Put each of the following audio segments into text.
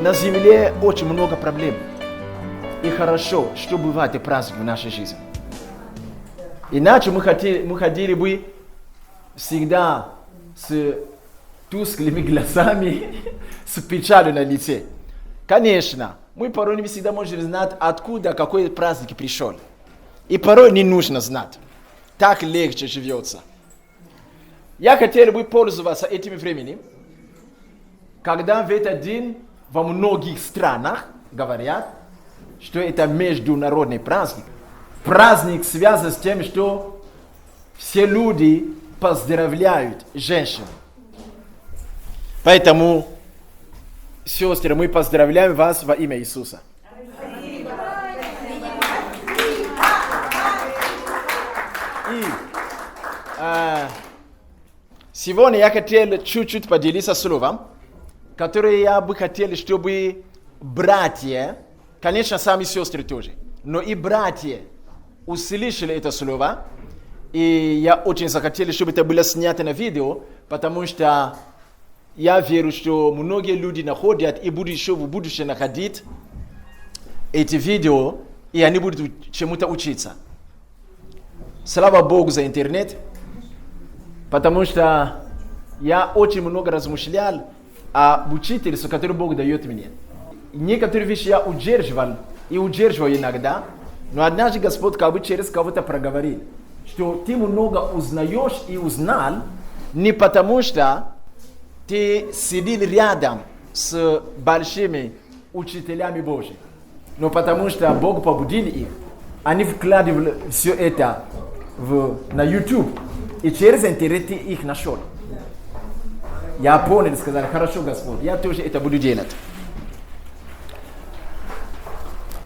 на земле очень много проблем. И хорошо, что бывает и праздник в нашей жизни. Иначе мы ходили бы всегда с тусклыми глазами, с печалью на лице. Конечно, мы порой не всегда можем знать, откуда какой праздник пришел. И порой не нужно знать. Так легче живется. Я хотел бы пользоваться этим временем, когда в этот день во многих странах говорят, что это международный праздник. Праздник связан с тем, что все люди поздравляют женщин. Поэтому, сестры, мы поздравляем вас во имя Иисуса. И сегодня я хотел чуть-чуть поделиться словом, которое я бы хотел, чтобы братья, конечно, сами сестры тоже, но и братья услышали это слово, и я очень захотел, чтобы это было снято на видео, потому что я верю, что многие люди находят и будут еще в будущем находить эти видео, и они будут чему-то учиться. Слава Богу за интернет, потому что я очень много размышлял об учительстве, которое Бог дает мне. Некоторые вещи я удерживал и удерживаю иногда, но однажды Господь как бы через кого-то проговорил, что ты много узнаешь и узнал не потому, что ты сидел рядом с большими учителями Божьими, но потому что Бог побудил их. Они вкладывали все это на YouTube, и через интернет ты их нашел. Я понял и сказал: хорошо, Господь, я тоже это буду делать.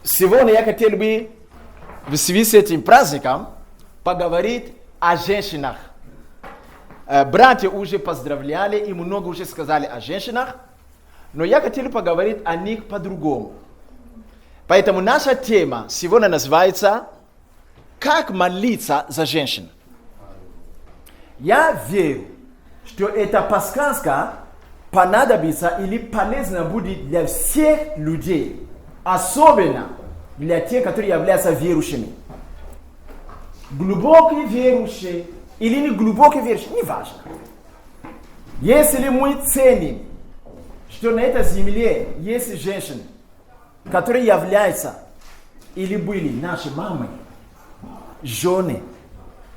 Сегодня я хотел бы в связи с этим праздником поговорить о женщинах. Братья уже поздравляли и много уже сказали о женщинах, но я хотел поговорить о них по-другому. Поэтому наша тема сегодня называется «Как молиться за женщин». Я верю, что эта подсказка понадобится или полезна будет для всех людей, особенно для тех, которые являются верующими. Глубокие верующие или не глубокие верующие, не важно. Если мы ценим, что на этой земле есть женщины, которые являются или были нашей мамой, жены,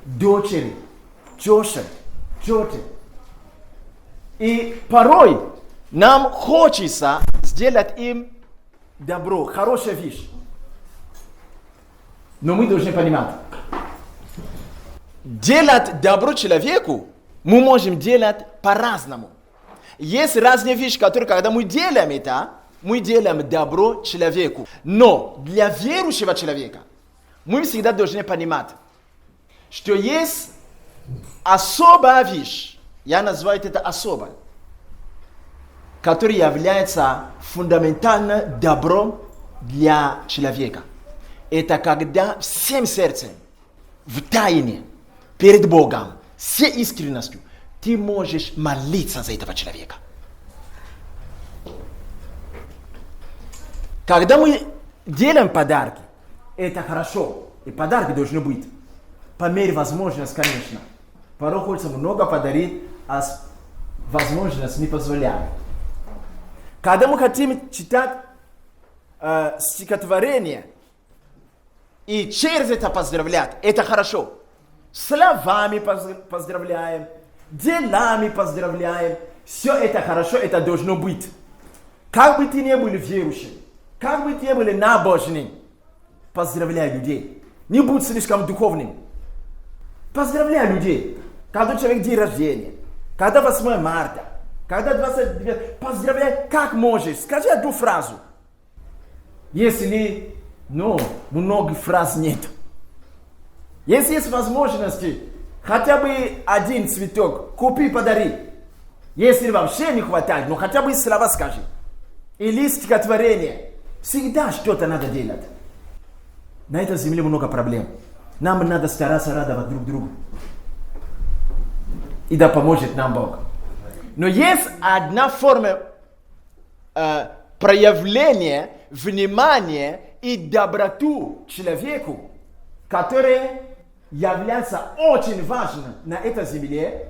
дочери, тети. И порой нам хочется сделать им добро, хорошая вещь. Но мы должны понимать, делать добро человеку мы можем делать по-разному. Есть разные вещи, которые, когда мы делаем это, мы делаем добро человеку. Но для верующего человека мы всегда должны понимать, что есть особая вещь, я называю это особой, которая является фундаментальным добром для человека. Это когда всем сердцем, в тайне, перед Богом, всей искренностью, ты можешь молиться за этого человека. Когда мы делаем подарки, это хорошо, и подарки должны быть. По мере возможности, конечно. Порой хочется много подарить, а возможность не позволяет. Когда мы хотим читать стихотворение, и через это поздравлять, это хорошо. Словами поздравляем, делами поздравляем. Все это хорошо, это должно быть. Как бы ты ни был верующим, как бы ты ни был набожным, поздравляй людей. Не будь слишком духовным. Поздравляй людей. Когда у человека день рождения, когда 8 марта, когда 29, поздравляй как можешь. Скажи одну фразу. Если, много фраз нет. Если есть возможности, хотя бы один цветок купи, подари. Если вообще не хватает, хотя бы слова скажи. Или стихотворение. Всегда что-то надо делать. На этой земле много проблем. Нам надо стараться радовать друг друга. И да поможет нам Бог. Но есть одна форма проявление внимания и доброту человеку, который является очень важным на этой земле,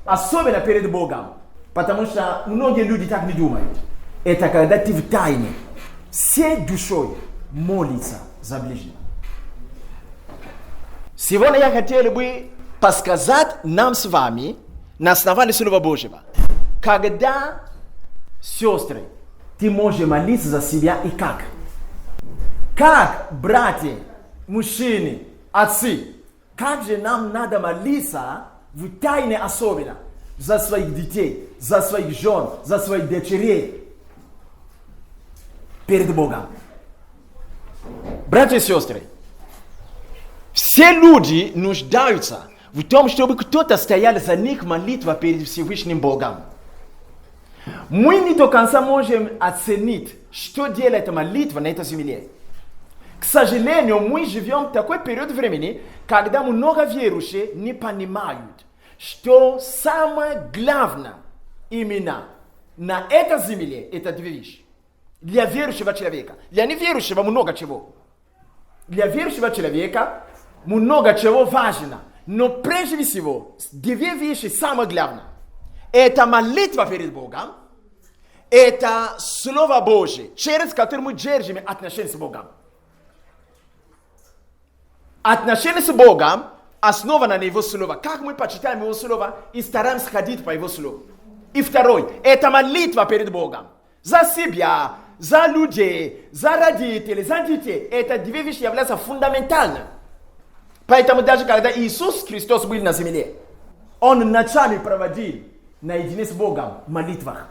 особенно перед Богом. Потому что многие люди так не думают. Это когда ты в тайне, всей душой молиться за ближнего. Сегодня я хотел бы подсказать нам с вами на основании Слова Божьего. Когда, сестры, ты можешь молиться за себя и как? Как, братья, мужчины, отцы, как же нам надо молиться в тайне особенно за своих детей, за своих жен, за своих дочерей перед Богом? Братья и сестры, все люди нуждаются в том, чтобы кто-то стоял за них молитва перед Всевышним Богом. Мы не до конца можем оценить, что делает молитва на этой земле. К сожалению, мы живем в такой период времени, когда много верующих не понимают, что самое главное именно на этой земле – это две вещи. Для верующего человека. Для неверующего много чего. Для верующего человека много чего важно. Но прежде всего, две вещи самое главное. Это молитва перед Богом. Это Слово Божие, через которое мы держим отношения с Богом. Отношения с Богом основано на Его Слово. Как мы почитаем Его Слово и стараемся ходить по Его Слову. И второй, это молитва перед Богом. За себя, за людей, за родителей, за детей. Это две вещи являются фундаментальными. Поэтому даже когда Иисус Христос был на земле, Он ночами проводил наедине с Богом в молитвах.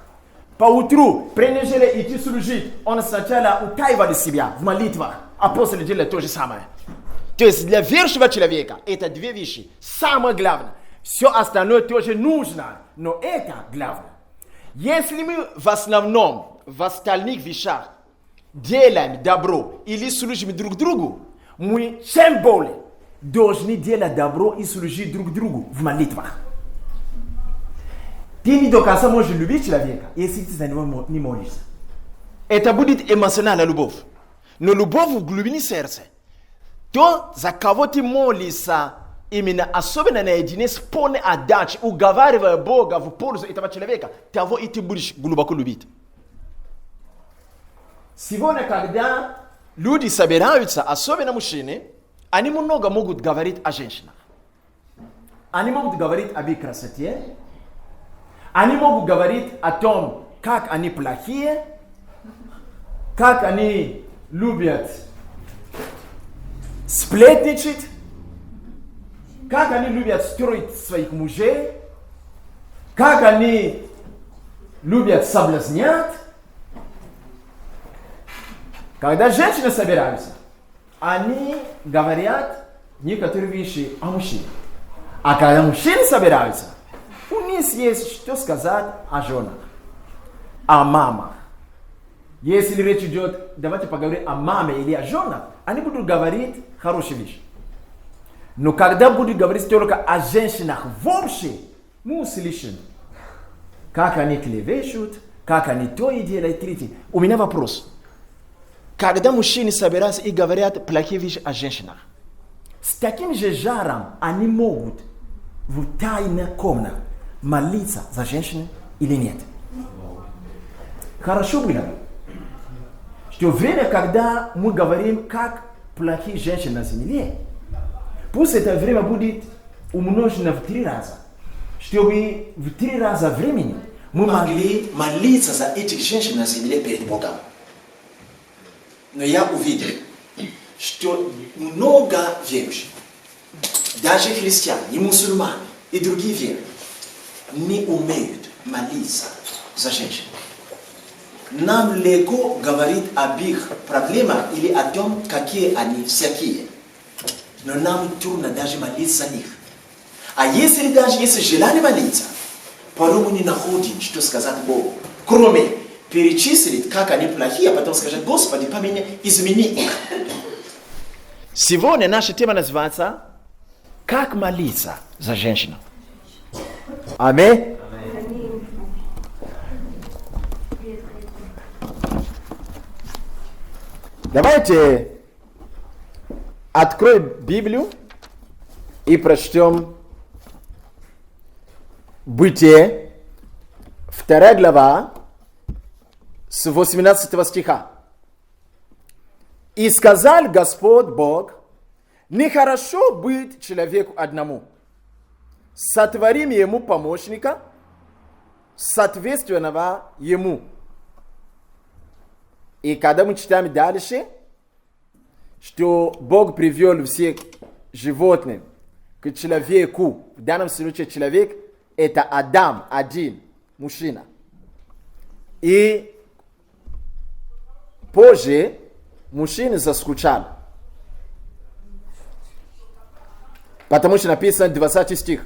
Поутру, прежде идти служить, Он сначала утаивал себя в молитвах, а после делал то же самое. То есть для верующего человека это две вещи. Самое главное. Все остальное тоже нужно, но это главное. Если мы в основном в остальных вещах делаем добро или служим друг другу, мы тем более должны делать добро и служить друг другу в молитвах. Ты не до конца можешь любить человека, если ты за него не молишься. Это будет эмоциональная любовь. Но любовь в глубине сердца. То, за кого ты молишься, именно особенно наедине с полной отдачей, уговаривая Бога в пользу этого человека, того и ты будешь глубоко любить. Сегодня, когда люди собираются, особенно мужчины, они много могут говорить о женщинах. Они могут говорить об их красоте. Они могут говорить о том, как они плохие, как они любят сплетничать, как они любят строить своих мужей, как они любят соблазнять. Когда женщины собираются, они говорят некоторые вещи о мужчинах. А когда мужчины собираются, у них есть что сказать о женах, о мамах. Если речь идет, давайте поговорим о маме или о женах, они будут говорить хорошие вещи. Но когда будут говорить только о женщинах вообще, мы услышим, как они клевещут, как они то и делают, третье. У меня вопрос. Когда мужчины собираются и говорят плохие вещи о женщинах, с таким же жаром они могут в тайной комнате молиться за женщину или нет? Хорошо было бы, что время, когда мы говорим, как плохие женщины на земле, пусть это время будет умножено в 3 раза, чтобы в 3 раза времени мы могли молиться за этих женщин на земле перед Богом. Но я увидел, что много верующих, даже христиане, и мусульмане, и другие веры, не умеют молиться за женщин. Нам легко говорить об их проблемах или о том, какие они всякие. Но нам трудно даже молиться за них. А если даже есть желание молиться, порой мы не находим, что сказать Богу. Кроме перечислить, как они плохие, а потом сказать: Господи, помяни, измени их. Сегодня наша тема называется «Как молиться за женщину». Аминь. Давайте откроем Библию и прочтем Бытие, 2 глава, с 18 стиха. «И сказал Господь Бог, нехорошо быть человеку одному. Сотворим ему помощника, соответственного ему». И когда мы читаем дальше, что Бог привел всех животных к человеку, в данном случае человек – это Адам, один, мужчина. И позже мужчина заскучал. Потому что написано 20 стих.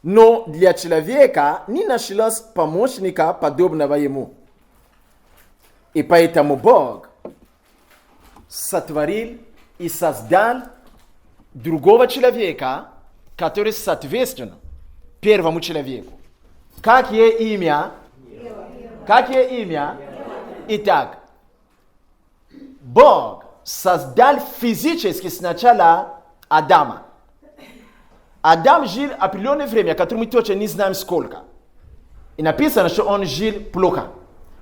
«Но для человека не нашлось помощника, подобного ему. И поэтому Бог сотворил и создал другого человека, который соответственно первому человеку». Как ее имя? Как ее имя? Итак, Бог создал физически сначала Адама. Адам жил определенное время, которое мы точно не знаем сколько. И написано, что он жил плохо,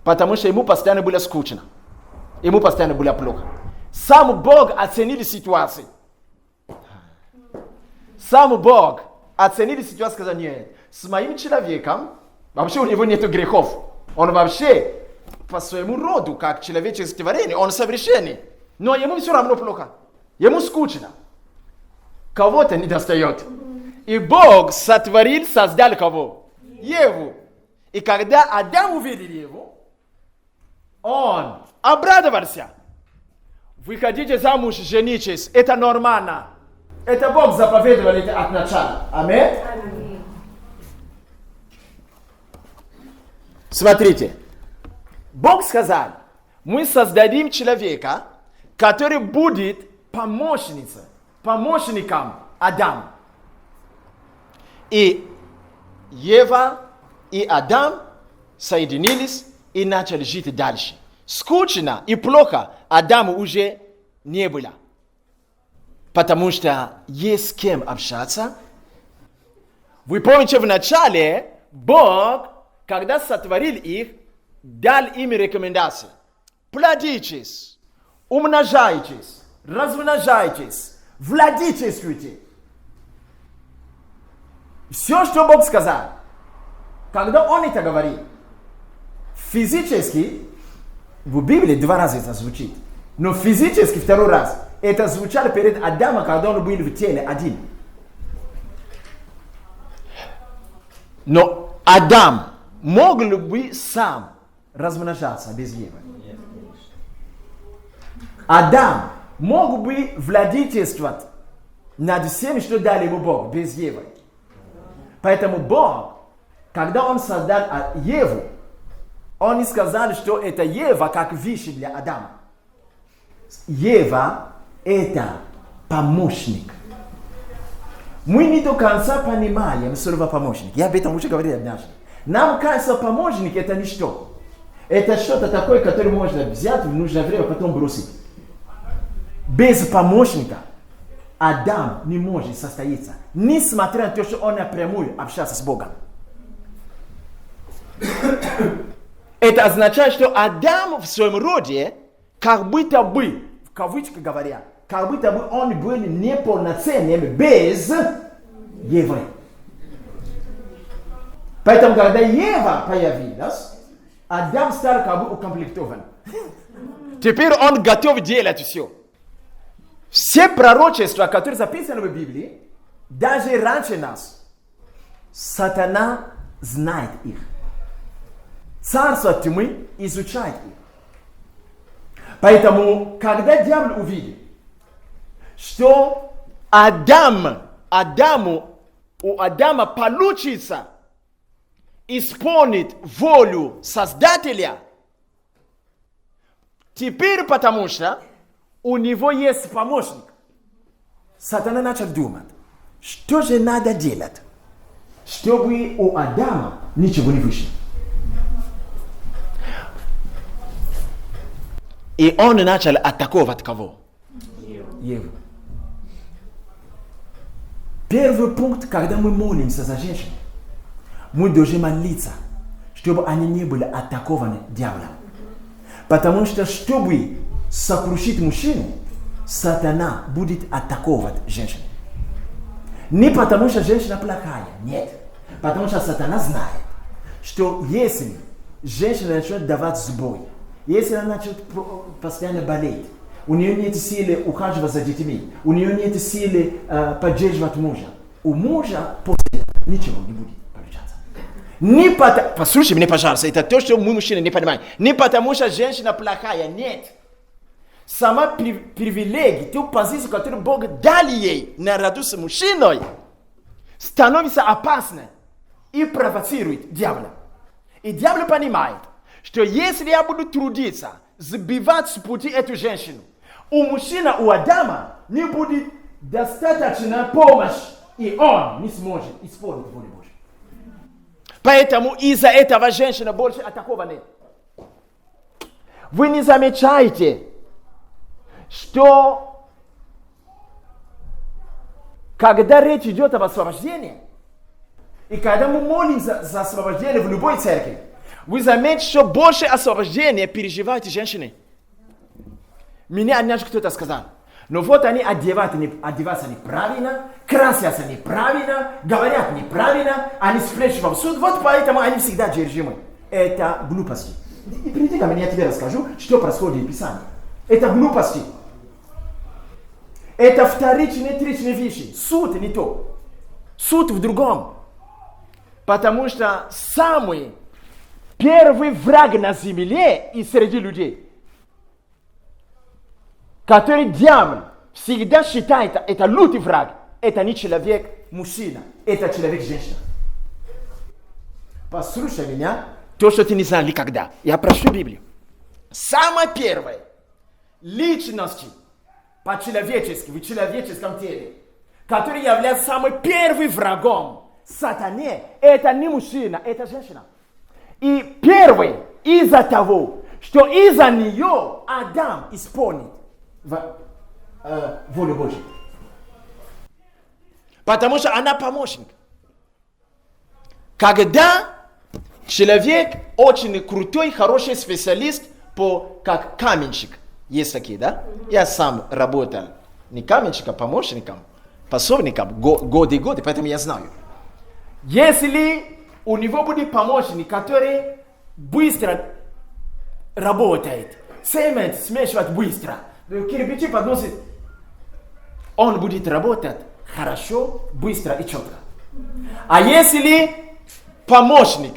потому что ему постоянно было скучно. Ему постоянно было плохо. Сам Бог оценил ситуацию. Сам Бог оценил ситуацию, сказал: нет, с моим человеком вообще у него нет грехов. Он вообще по своему роду, как человеческое творение, он совершенный. Но ему все равно плохо. Ему скучно. Кого-то не достает. И Бог сотворил, создал кого? Еву. И когда Адам увидел Еву, он обрадовался. Вы хотите замуж, женитесь, это нормально. Это Бог заповедовал это от начала. Аминь. Смотрите. Бог сказал, мы создадим человека, который будет помощником Адама. И Ева и Адам соединились и начали жить дальше. Скучно и плохо Адаму уже не было. Потому что есть с кем общаться. Вы помните, в начале Бог, когда сотворил их, дал им рекомендации. Плодитесь, умножайтесь, размножайтесь, владычествуйте. Все, что Бог сказал. Когда Он это говорит, физически, в Библии 2 раза это звучит. Но физически 2 раз. Это звучало перед Адамом, когда он был в теле один. Но Адам мог ли бы сам размножаться без Евы? Адам мог бы владычествовать над всем, что дал ему Бог, без Евы. Поэтому Бог, когда Он создал Еву, Он не сказал, что это Ева как вещь для Адама. Ева – это помощник. Мы не до конца понимаем слово помощник. Я об этом уже говорил однажды. Нам кажется, помощник – это ничто. Это что-то такое, которое можно взять в нужное время, потом бросить. Без помощника Адам не может состояться, несмотря на то, что он напрямую общался с Богом. Это означает, что Адам в своем роде, как будто бы, в кавычках говоря, как будто бы он был неполноценным без Евы. Поэтому, когда Ева появилась, Адам стал как бы укомплектован. Теперь он готов делать все. Все пророчества, которые записаны в Библии, даже раньше нас, сатана знает их. Царство тьмы изучает их. Поэтому, когда дьявол увидел, что у Адама получится исполнить волю Создателя, теперь потому что у него есть помощник, сатана начал думать, что же надо делать, чтобы у Адама ничего не вышло. И он начал атаковать кого? Еву. Первый пункт, когда мы молимся за женщин, мы должны молиться, чтобы они не были атакованы дьяволом. Потому что, чтобы сокрушить мужчину, сатана будет атаковать женщину. Не потому что женщина плохая, нет. Потому что сатана знает, что если женщина начнет давать сбой, если она начнет постоянно болеть, у нее нет силы ухаживать за детьми, у нее нет силы поддерживать мужа, у мужа после ничего не будет получаться. Не потому... Послушай меня, пожалуйста, это то, что мы, мужчины, не понимаем. Не потому что женщина плохая, нет. Сама привилегия, ту позицию, которую Бог дал ей наряду с мужчиной, становится опасной и провоцирует дьявола. И дьявол понимает, что если я буду трудиться, сбивать с пути эту женщину, у мужчины, у Адама не будет достаточно помощи, и он не сможет исполнить волю Божью. Поэтому из-за этого женщина больше атакована. Вы не замечаете, что когда речь идет об освобождении, и когда мы молимся за освобождение в любой церкви, вы заметите, что больше освобождения переживают женщины. Меня однажды кто-то сказал, но вот они одеваются неправильно, красятся неправильно, говорят неправильно, они спрашивают в суд, вот поэтому они всегда одержимы. Это глупости. И приди ко мне, я тебе расскажу, что происходит в Писании. Это глупости. Это вторичные, третьи вещи. Суд не то. Суд в другом. Потому что самый первый враг на земле и среди людей, который дьявол всегда считает, это лютый враг, это не человек-мужчина, это человек-женщина. Послушай меня, то, что ты не знал никогда. Я прошу Библию. Самое первое личности по-человечески, в человеческом теле, который является самым первым врагом сатане, это не мужчина, это женщина. И первый из-за того, что из-за нее Адам исполнит волю Божью. Потому что она помощник. Когда человек очень крутой, хороший специалист как каменщик, есть такие, да? Я сам работал не каменщиком, помощником, пособником годы и годы, поэтому я знаю. Если у него будет помощник, который быстро работает, цемент смешивает быстро, кирпичи подносит, он будет работать хорошо, быстро и четко. А если помощник,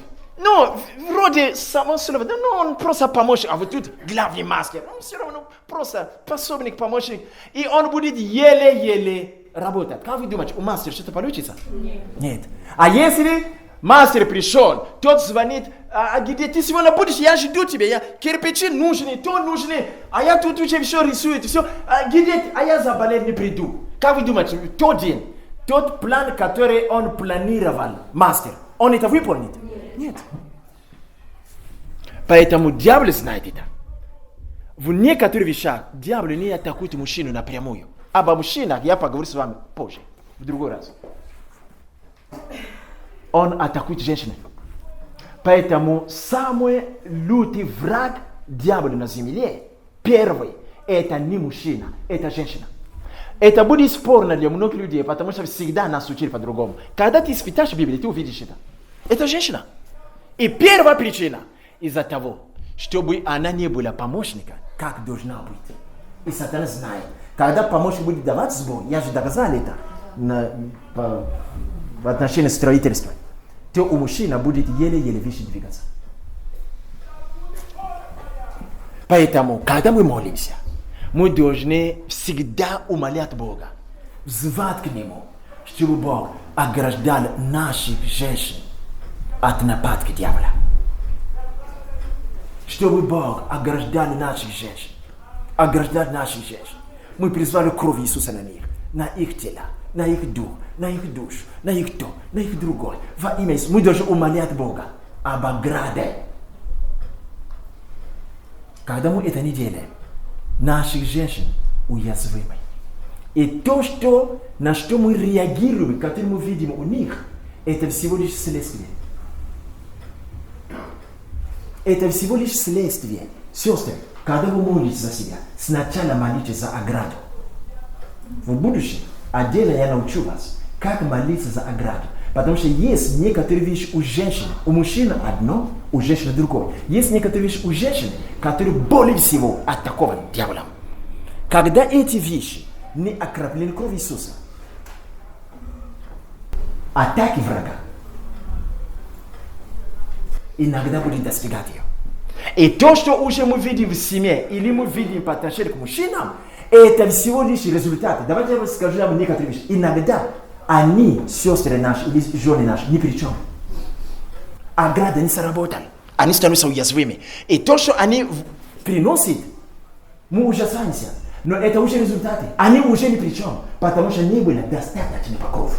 вроде само слово, он просто помощник, а вот тут главный мастер, он все равно просто пособник, помощник, и он будет еле-еле работать. Как вы думаете, у мастера что-то получится? Нет. А если мастер пришел, тот звонит, где ты сегодня будешь, я жду тебя, кирпичи нужны, то нужны, а я тут уже все рисую, все, а я заболел, не приду. Как вы думаете, тот день, тот план, который он планировал, мастер, он это выполнит? Нет. Поэтому дьявол знает это. В некоторых вещах дьявол не атакует мужчину напрямую. Об мужчинах я поговорю с вами позже, в другой раз. Он атакует женщину. Поэтому самый лютый враг дьявола на земле, первый, это не мужчина, это женщина. Это будет спорно для многих людей, потому что всегда нас учили по-другому. Когда ты испытаешь Библию, ты увидишь это. Это женщина. И первая причина из-за того, чтобы она не была помощника, как должна быть. И сатана знает, когда помощник будет давать сбой, я же доказал это в отношении строительства, то у мужчины будет еле-еле вещи двигаться. Поэтому, когда мы молимся, мы должны всегда умолять Бога, взывать к Нему, чтобы Бог ограждал наших женщин от нападки дьявола. Чтобы Бог ограждал наших женщин. Ограждал наших женщин. Мы призвали кровь Иисуса на них, на их тела, на их дух, на их душу, на их то, на их другое. Во имя Иисуса мы должны умолять Бога об ограде. Когда мы это не делаем, наших женщин уязвимы. И то, что, на что мы реагируем, которое мы видим у них, это всего лишь следствие. Это всего лишь следствие. Сестры, когда вы молитесь за себя, сначала молитесь за ограду. В будущем отдельно я научу вас, как молиться за ограду. Потому что есть некоторые вещи у женщины, у мужчины одно, у женщины другое. Есть некоторые вещи у женщины, которые более всего атакованы дьяволом. Когда эти вещи не окроплены кровью Иисуса, атаки врага иногда будет достигать ее. И то, что уже мы видим в семье, или мы видим по отношению к мужчинам, это всего лишь результаты. Давайте я скажу вам некоторые вещи. Иногда они, сестры наши или жены наши, ни при чем. Ограда не сработали. Они становятся уязвимыми. И то, что они приносят, мы ужасаемся. Но это уже результаты. Они уже ни при чем. Потому что не было достаточно покров.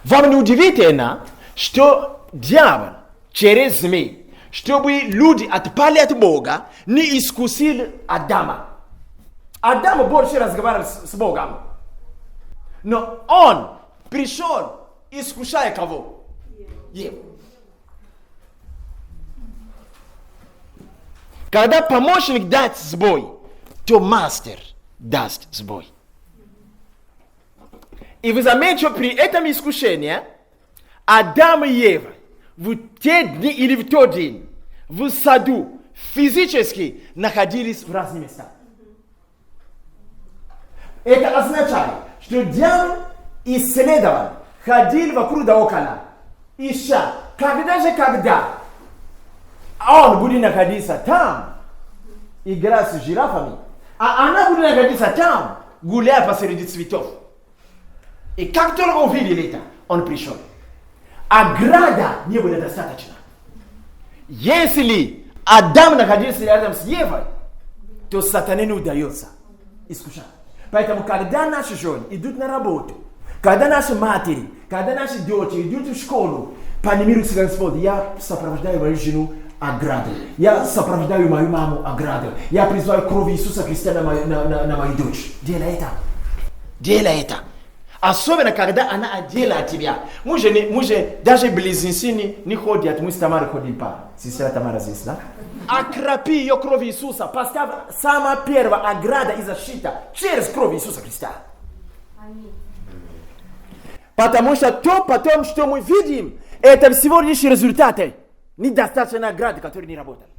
Вам не удивительно, что дьявол через змей, чтобы люди отпали от Бога, не искусили Адама. Адам больше разговаривал с Богом. Но он пришел, искушая кого? Еву. Когда помощник даст сбой, то мастер даст сбой. И вы заметите, что при этом искушении Адам и Ева в те дни или в тот день в саду физически находились в разных местах. Это означает, что дьявол исследовал, ходил вокруг да около, ища, когда он будет находиться там, играя с жирафами, а она будет находиться там, гуляя посреди цветов. И как только он увидел это, он пришел. Ограда не было достаточно. Если Адам находился рядом с Евой, то сатане не удается искушать. Поэтому, когда наши жены идут на работу, когда наши матери, когда наши дочери идут в школу, поднимаются Господь, я сопровождаю мою жену ограду, я сопровождаю мою маму ограду, я призываю кровь Иисуса Христа на мою дочь. Делай это. Делай это. Особенно, когда она отдела от тебя. Мы же даже близнецы не ходят, мы с Тамарой ходим пара. Сестра Тамара здесь, да? Окропи ее кровь Иисуса. Поставь самая первая ограда и защита через кровь Иисуса Христа. Аминь. Потому что то потом, что мы видим, это всего лишь результаты. Недостаточно ограды, которые не работают.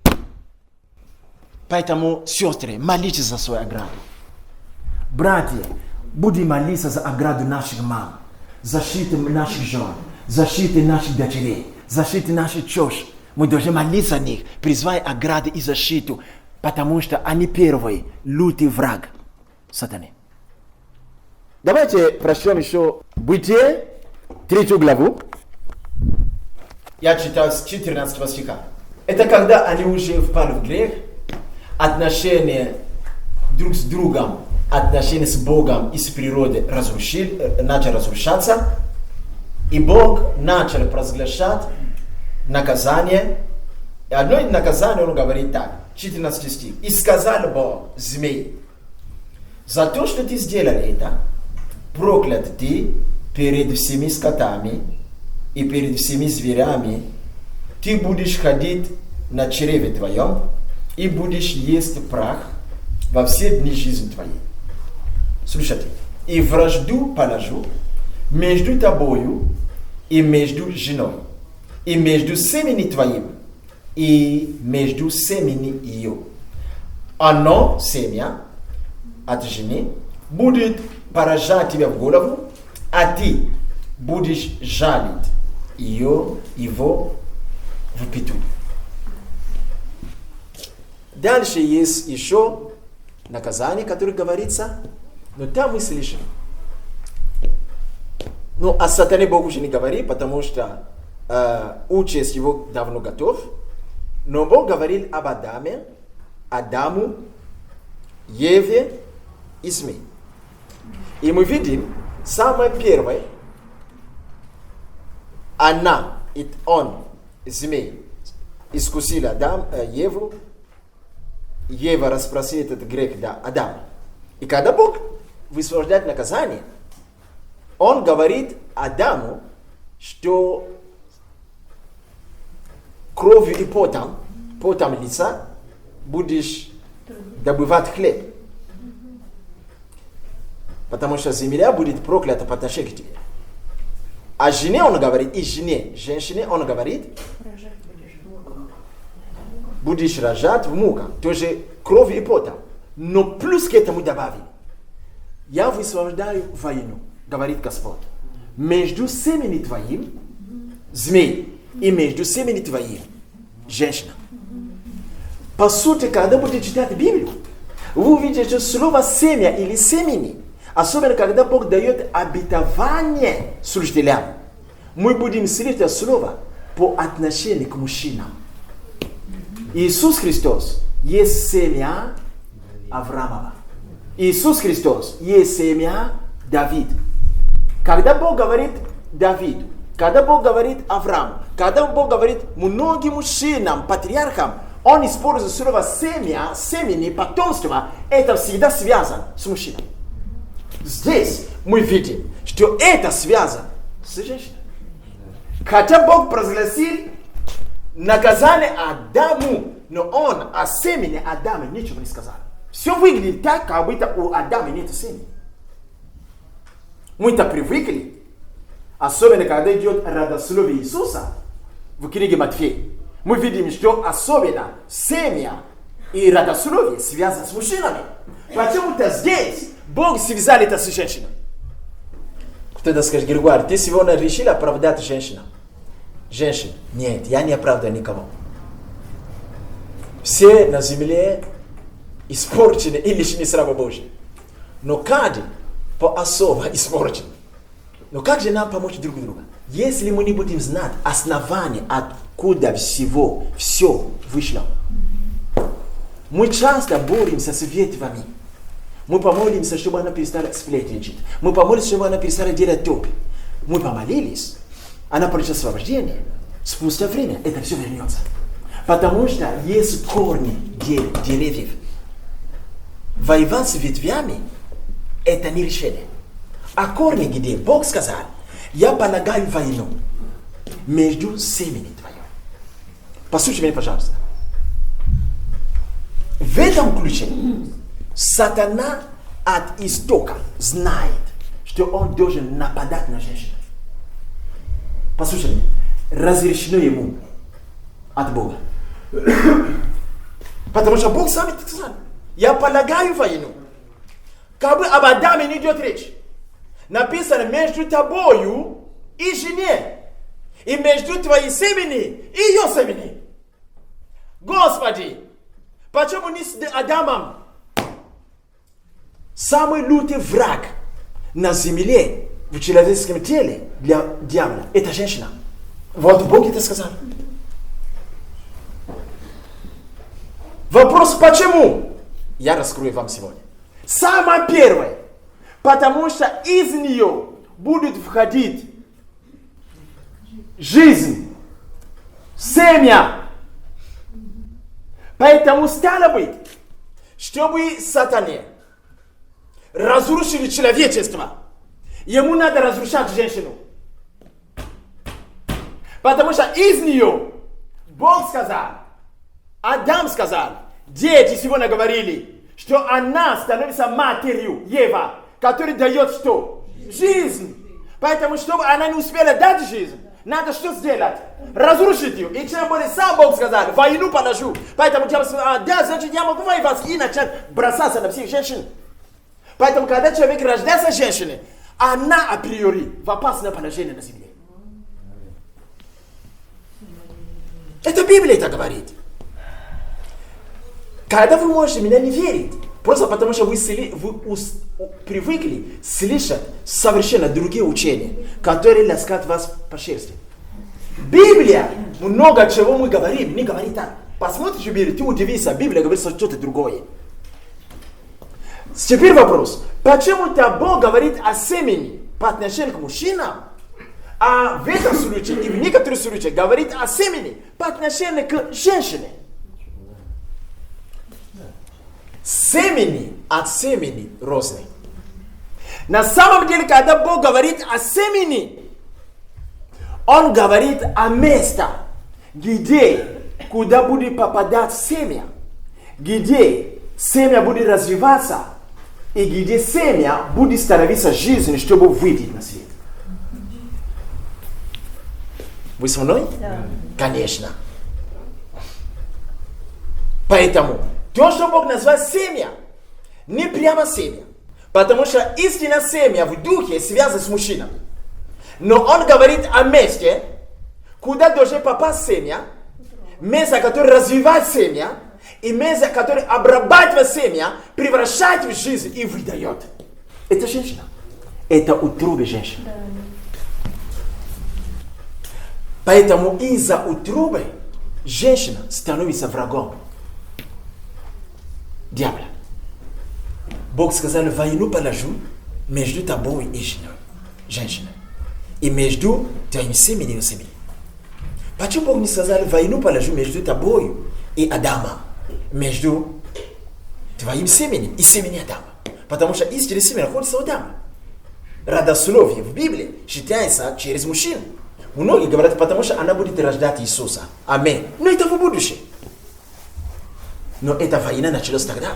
Поэтому, сестры, молитесь за свою ограду. Братья, будем молиться за ограду наших мам, защиту наших жен, защиту наших дочерей, защиту наших чёш. Мы должны молиться о них, призывая ограды и защиту, потому что они первый лютый враг сатаны. Давайте прочтем еще Бытие, 3 главу. Я читаю с 14 стиха. Это когда они уже впали в грех, отношения друг с другом, отношения с Богом и с природой начали разрушаться, и Бог начал провозглашать наказание. И одно из наказаний он говорит так, 14 стих. «И сказал Бог змей, за то, что ты сделал это, проклят ты перед всеми скотами и перед всеми зверями, ты будешь ходить на чреве твоем и будешь есть прах во все дни жизни твоей». Слушайте. «И вражду положу между тобою и между женой, и между семени твоим, и между семени ее. Оно, семя от жены, будет поражать тебя в голову, а ты будешь жалить его в пяту». Дальше есть еще наказание, которое говорится, но там мы слышим. Ну, о сатане Бог уже не говорит, потому что участь его давно готов. Но Бог говорил об Адаме, Адаму, Еве и змее. И мы видим, самое первое, он, змей, искусил Еву, Ева расспросила этот грех, да, Адам. И когда Бог высвобождает наказание, Он говорит Адаму, что кровью и потом лица будешь добывать хлеб. Потому что земля будет проклята по отношению к тебе. А жене он говорит, и женщине он говорит, будешь рожать в муках, тоже кровью и потом. Но плюс к этому добавил, я высвобождаю войну, говорит Господь, между семени твоим, змей, и между семени твоим, женщина. По сути, когда будете читать Библию, вы увидите, что слово семя или семени, особенно когда Бог дает обетование служителям, мы будем слышать это слово по отношению к мужчинам. Иисус Христос есть семя Авраамова. Иисус Христос есть семя Давида. Когда Бог говорит Давиду, когда Бог говорит Аврааму, когда Бог говорит многим мужчинам, патриархам, Он использует слово семя, семени, потомство. Это всегда связано с мужчиной. Здесь мы видим, что это связано с женщиной. Хотя Бог провозгласил наказание Адаму, но Он о семени Адама ничего не сказал. Все выглядит так, как будто у Адама нет семени. Мы-то привыкли, особенно когда идет родословие Иисуса в книге Матфея. Мы видим, что особенно семя и родословие связаны с мужчинами. Почему-то здесь Бог связал это с женщиной. Кто-то скажет, Григорий, ты сегодня решил оправдать женщину? Женщин? Нет, я не оправдаю никого. Все на земле испорчены и лишены славы Божьей. Но каждый по-особо испорчен. Но как же нам помочь друг другу? Если мы не будем знать основание, откуда все вышло. Мы часто боремся с ветвами. Мы помолимся, чтобы она перестала сплетничать. Мы помолимся, чтобы она перестала делать топ. Мы помолились. Она получила освобождение. Спустя время это все вернется. Потому что есть корни деревьев. Воевать с ветвями – это не решение. А корни где? Бог сказал, я полагаю войну между семени твоим. Послушайте меня, пожалуйста. В этом ключе сатана от истока знает, что он должен нападать на женщину. Послушайте меня. Разрешено ему от Бога. Потому что Бог сам это сказал. Я полагаю войну. Как бы об Адаме не идет речь. Написано между тобою и жене. И между твоей семени и ее семени. Господи, почему не с Адамом? Самый лютый враг на земле, в человеческом теле для дьявола, это женщина. Вот Бог это сказал. Вопрос почему? Я раскрою вам сегодня. Самое первое. Потому что из нее будет входить жизнь, семя. Поэтому стало быть, чтобы сатане разрушили человечество, ему надо разрушать женщину. Потому что из нее Бог сказал, Адам сказал, дети сегодня говорили, что она становится матерью, Ева, которая дает что? Жизнь. Поэтому, чтобы она не успела дать жизнь, надо что сделать? Разрушить ее. И тем более сам Бог сказал, войну положу. Поэтому дьявол сказал, да, значит, я могу воевать и начать бросаться на всех женщин. Поэтому, когда человек рождается женщиной, она априори в опасное положение на земле. Это Библия это говорит. Когда вы можете меня не верить, просто потому что вы привыкли слышать совершенно другие учения, которые ласкают вас по шерсти. Библия, много чего мы говорим, не говорит так. Посмотришь в Библию, ты удивишься, Библия говорит что-то другое. Теперь вопрос. Почему-то Бог говорит о семени по отношению к мужчинам, а в этом случае и в некоторых случаях говорит о семени по отношению к женщине? Семени от семени разные. На самом деле, когда Бог говорит о семени, Он говорит о месте, куда будет попадать семя, где семя будет развиваться, и где семя будет становиться жизнью, чтобы выйти на свет. Вы со мной? Да. Конечно. Поэтому, то, что Бог назвал семя, не прямо семя. Потому что истинное семя в духе связано с мужчиной. Но Он говорит о месте, куда должен попасть семя, место, которое развивает семя, и место, которое обрабатывает семя, превращает в жизнь и выдает. Это женщина. Это утробе женщины. Да. Поэтому из-за утробы женщина становится врагом дьявола. Бог сказал, войну положу между тобой и женщиной. И между твоим семенем и семенем. Почему Бог не сказал, войну положу между тобой и Адама? Между твоим семенем и семенем Адама. Потому что истинное семя находится у Адама. Родословие в Библии считается через мужчину. Многие говорят, потому что она будет рождать Иисуса. Аминь. Но это в будущем. Но эта война началась тогда.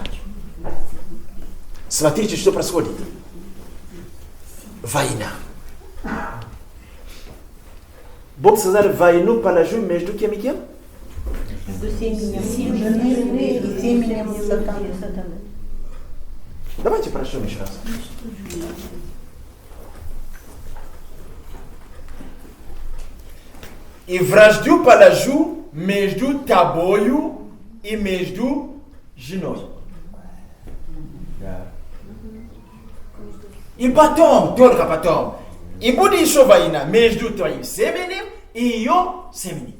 Смотрите, что происходит. Война. Бог сказал, войну положу между кем и кем? Между семенем и семенем сатаны. Давайте прочтем еще раз. И вражду положу между тобою и между женой. Да. И потом, только потом, и будет еще война между твоим семенем и ее семенем.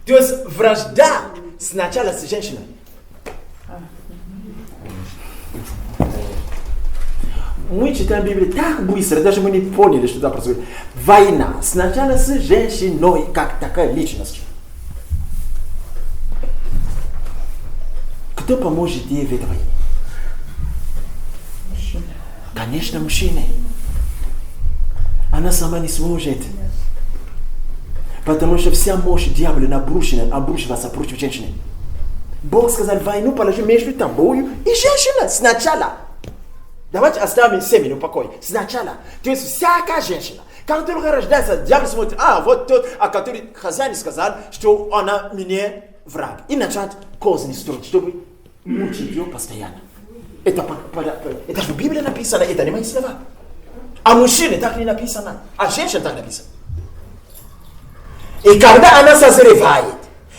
То есть вражда сначала с женщиной. Мы читаем Библию так быстро, даже мы не поняли, что там происходит. Война сначала с женщиной, как такая личность. Кто поможет ей в этой войне? Мужчина. Конечно, мужчина. Она сама не сможет. Потому что вся мощь дьявола обрушивается против женщины. Бог сказал, войну положи между тобою и женщиной сначала. Давайте оставим семя в покое. Сначала. То есть всякая женщина, как только рождается, дьявол смотрит, вот тот, о котором хозяин сказал, что она мне враг. И начать козни строить, чтобы мучить ее постоянно. Это же в Библии написано, это не мои слова. А мужчине так не написано, а женщине так написано. И когда она созревает,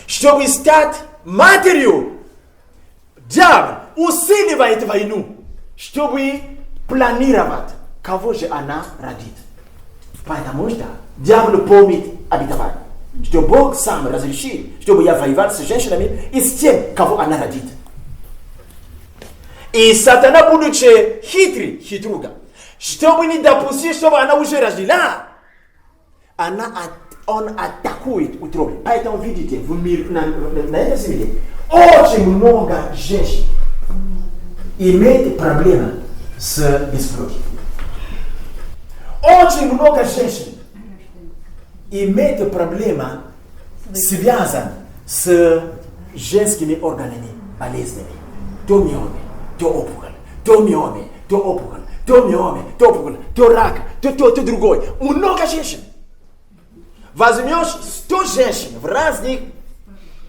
чтобы стать матерью, дьявол усиливает войну, чтобы планировать, кого же она родит. Потому что дьявол помнит обетование, что Бог сам разрешил, чтобы я воевал с женщинами и с тем, кого она родит. И сатана, будучи хитруга, чтобы не допустить, чтобы она уже родила, он атакует утробе. Поэтому видите, в мире, на этой земле очень много женщин имеет проблемы с бесплодием. Очень много женщин имеют проблемы, связанные с женскими органами, болезнями. То миоми, то опухоль, то миоми, то опухоль, то миоми, то опухоль, то рак, то другой. Много женщин. Возьмешь 100 женщин в разных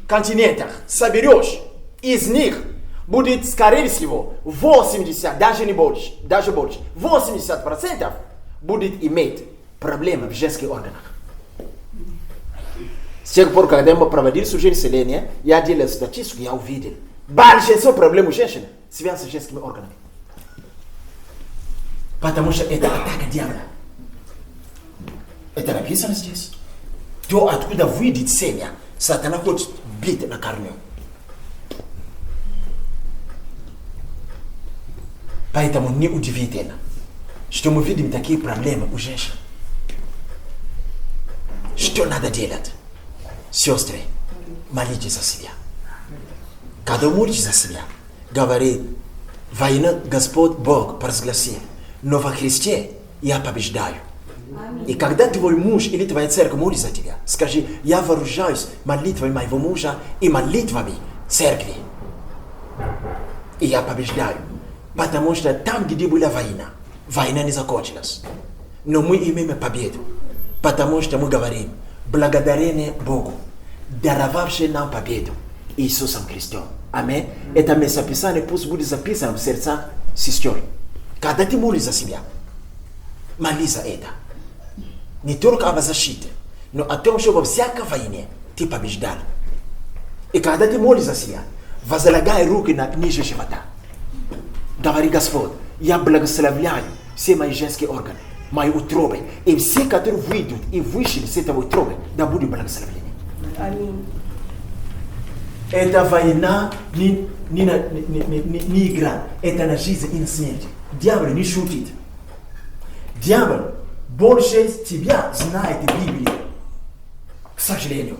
континентах, соберешь, из них будет, скорее всего, 80, даже не больше, даже больше, 80% будет иметь проблемы в женских органах. С тех пор, когда мы проводили сужение исцеления, я делал статистику, я увидел большинство проблем у женщин связаны с женскими органами. Потому что это атака дьявола. Это написано здесь. То, откуда выйдет семя, сатана хочет бить на корню. Поэтому неудивительно, что мы видим такие проблемы у женщин. Что надо делать? Сестры, молитесь за себя. Когда молитесь за себя, говорит, война Господь Бог провозгласил, но во Христе я побеждаю. И когда твой муж или твоя церковь молит за тебя, скажи, я вооружаюсь молитвой моего мужа и молитвами церкви. И я побеждаю. Потому что там, где была война, война не закончилась. Но мы имеем победу. Потому что мы говорим, благодарение Богу, даровавший нам победу Иисусом Христом. Аминь. Это местописание пусть будет записано в сердцах сестер. Когда ты молишь за себя, молись за это. Не только о защите, но о том, что во всякой войне ты побеждал. И когда ты молишь за себя, возлагай руки на ниже живота. Говори, Господь, я благословляю все мои женские органы, мои утробы, и все, которые выйдут и вышли с этого утробы, да будут благословлены. Аминь. Эта война не игра, это на жизнь и на смерть. Дьявол не шутит. Дьявол больше тебя знает в Библии. К сожалению.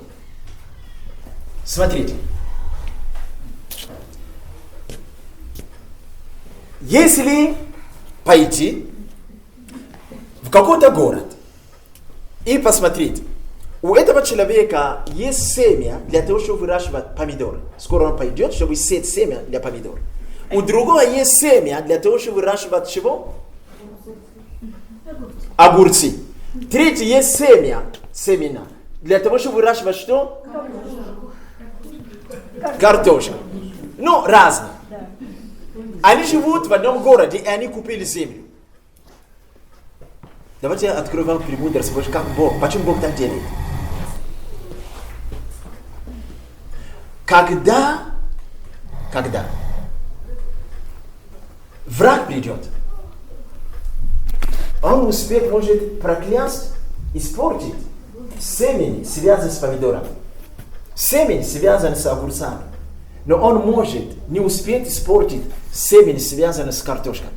Смотрите. Если пойти в какой-то город и посмотреть, у этого человека есть семя для того, чтобы выращивать помидоры. Скоро он пойдет, чтобы сеять семя для помидор. У другого есть семя для того, чтобы выращивать чего? Огурцы. Третий есть семена для того, чтобы выращивать что? Картошку. Ну, разные. Они живут в одном городе, и они купили землю. Давайте я открою вам премудрость, как Бог, почему Бог так делает. Когда враг придет, он успеет, может проклясть, испортить семени, связанные с помидорами. Семени, связанные с огурцами. Но он может не успеть испортить семени, связанные с картошкой.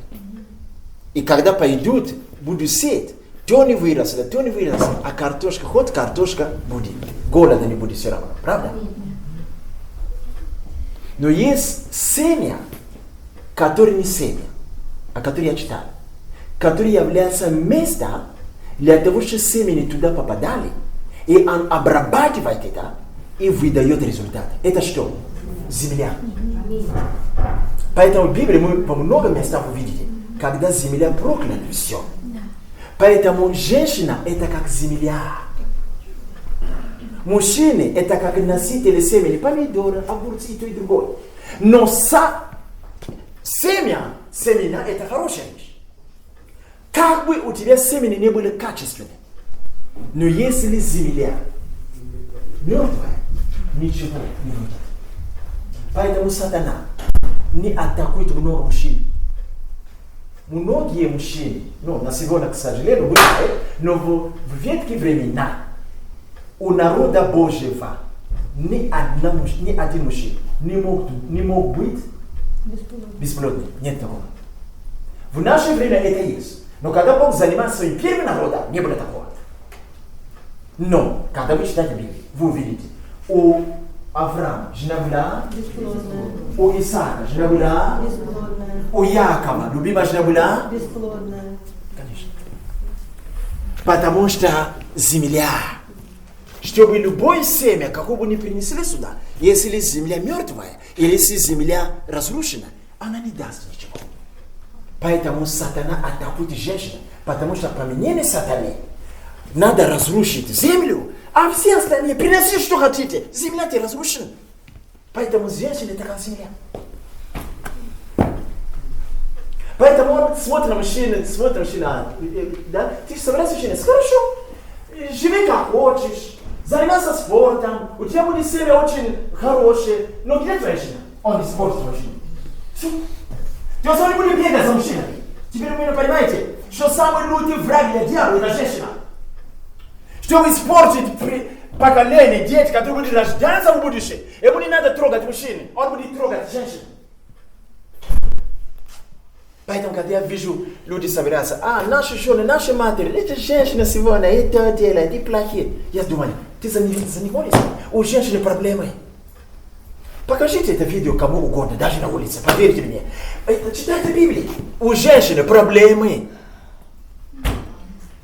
И когда пойдут, будут сеять, то не выросло, а картошка, хоть картошка будет. Голода не будет все равно, правда? Но есть семя, которое не семя, а которое я читал, которое является местом для того, чтобы семена туда попадали, и он обрабатывает это и выдает результат. Это что? Земля. Поэтому в Библии мы по многим местам увидите, когда земля проклята, все. Поэтому женщина это как земля. Мужчины это как носители семени, помидоры, огурцы и то и другое. Но семена это хорошая вещь. Как бы у тебя семена не были качественные, но если земля мертвая, ничего не будет. Поэтому сатана не атакует много мужчин. Многие мужчины, на сегодня, к сожалению, бывает, но в ветхие времена у народа Божьего ни один мужчина не мог быть бесплодным. Нет такого. В наше время это есть. Но когда Бог занимался своим первым народом, не было такого. Но, когда вы читаете Библию, вы увидите, у Авраама жена была, у Исаака жена была, у Якова любимая жена была, бесплодная. Конечно. Потому что земля, чтобы любое семя, какое бы ни принесли сюда, если земля мертвая, или если земля разрушена, она не даст ничего. Поэтому сатана атакует женщину, потому что по мнению сатаны надо разрушить землю, а все остальные приносите, что хотите. Земля-то разрушена. Поэтому женщина это как земля. Поэтому он смотрит на мужчину, да? Ты собираешься мужчина, хорошо, живи как хочешь, занимайся спортом, у тебя будет семя очень хорошее, но где твоя жена? Он испортит мужчину. Все. Ты не будешь бегать за мужчиной. Теперь вы понимаете, что самый лютый враг для дьявола это женщина. Чтобы испортить поколение, дети, которые будут рождаться в будущем, ему не надо трогать мужчины, он будет трогать женщин. Поэтому, когда я вижу, люди собираются, наши жены, наши матери, эти женщины сегодня, это делают, и плохие. Я думаю, ты за них молишься? У женщины проблемы. Покажите это видео кому угодно, даже на улице, поверьте мне. Читайте Библию. У женщины проблемы.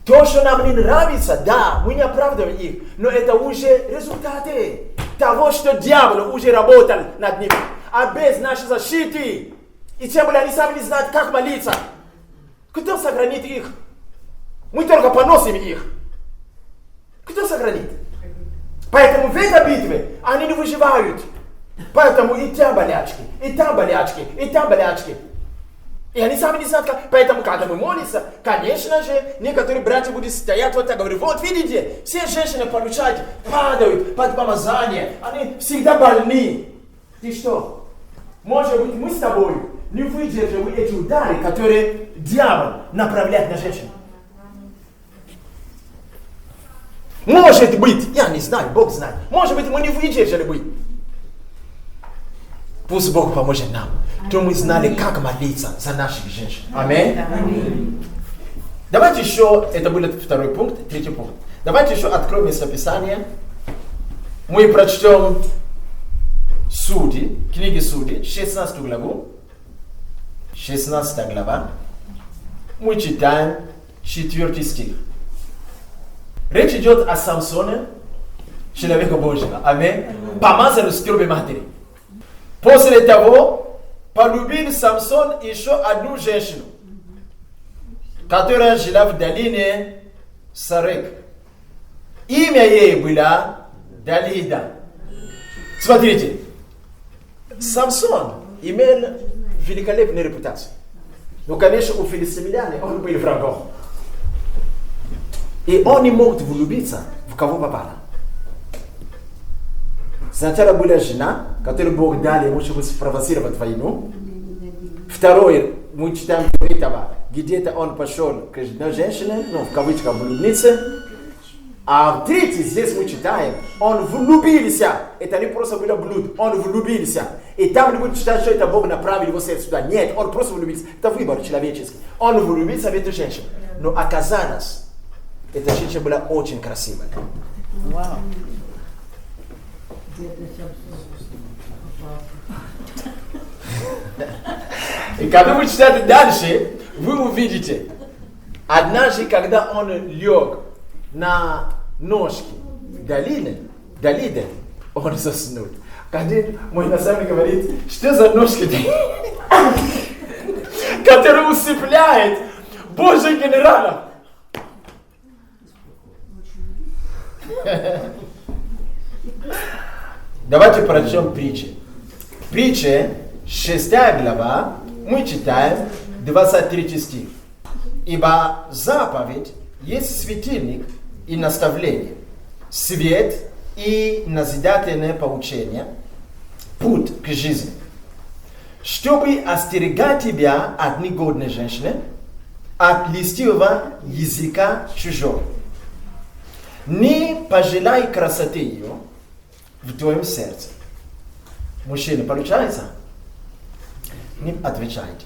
То, что нам не нравится, да, мы не оправдываем их, но это уже результаты того, что дьявол уже работал над ними. А без нашей защиты, и тем более они сами не знают, как молиться, кто сохранит их? Мы только поносим их. Кто сохранит? Поэтому в этой битве они не выживают. Поэтому и там болячки, и там болячки, и там болячки. И они сами не знают, как. Поэтому, когда мы молимся, конечно же, некоторые братья будут стоять вот так, говорят, вот видите, все женщины получают, падают под помазание, они всегда больны. Ты что? Может быть, мы с тобой не выдержим эти удары, которые дьявол направляет на женщин. Может быть, я не знаю, Бог знает, может быть, мы не выдержали бы. Пусть Бог поможет нам, то мы знали, как молиться за наших женщин. Аминь. Давайте еще, это будет второй пункт, третий пункт. Давайте еще откроем местописание. Мы прочтем Судьи, книги Судей, 16 главу. 16 глава. Мы читаем 4 стих. Речь идет о Самсоне, человека Божьего. Аминь. Помазанный с трубой матери. После того полюбил Самсон еще одну женщину, которая жила в долине Сарек. Имя ей было Далида. Смотрите, Самсон имел великолепную репутацию. Но, конечно, у филистимлян он был врагом. И он не мог влюбиться в кого попало. Сначала была жена, которую Бог дал ему, чтобы спровоцировать войну. Второе, мы читаем этого, где-то он пошел к одной женщине, ну, в кавычках, влюбнице. А третий, здесь мы читаем, он влюбился. Это не просто было блуд, он влюбился. И там не будет читать, что это Бог направил его сердце сюда. Нет, он просто влюбился. Это выбор человеческий. Он влюбился в эту женщину. Но оказалось, эта женщина была очень красивая. Вау. И когда вы читаете дальше, вы увидите, однажды, когда он лег на ножки Далиды, он заснул. Когда мой наставник говорит, что за ножки, которые усыпляет Божьих генералов. Давайте прочтем притчи. Притча, 6 глава, мы читаем 23 стих. Ибо заповедь есть светильник и наставление, свет и назидательное поучение, путь к жизни, чтобы остерегать тебя от негодной женщины, от льстивого языка чужого. Не пожелай красоты ее в твоем сердце. Мужчина, получается? Не отвечайте.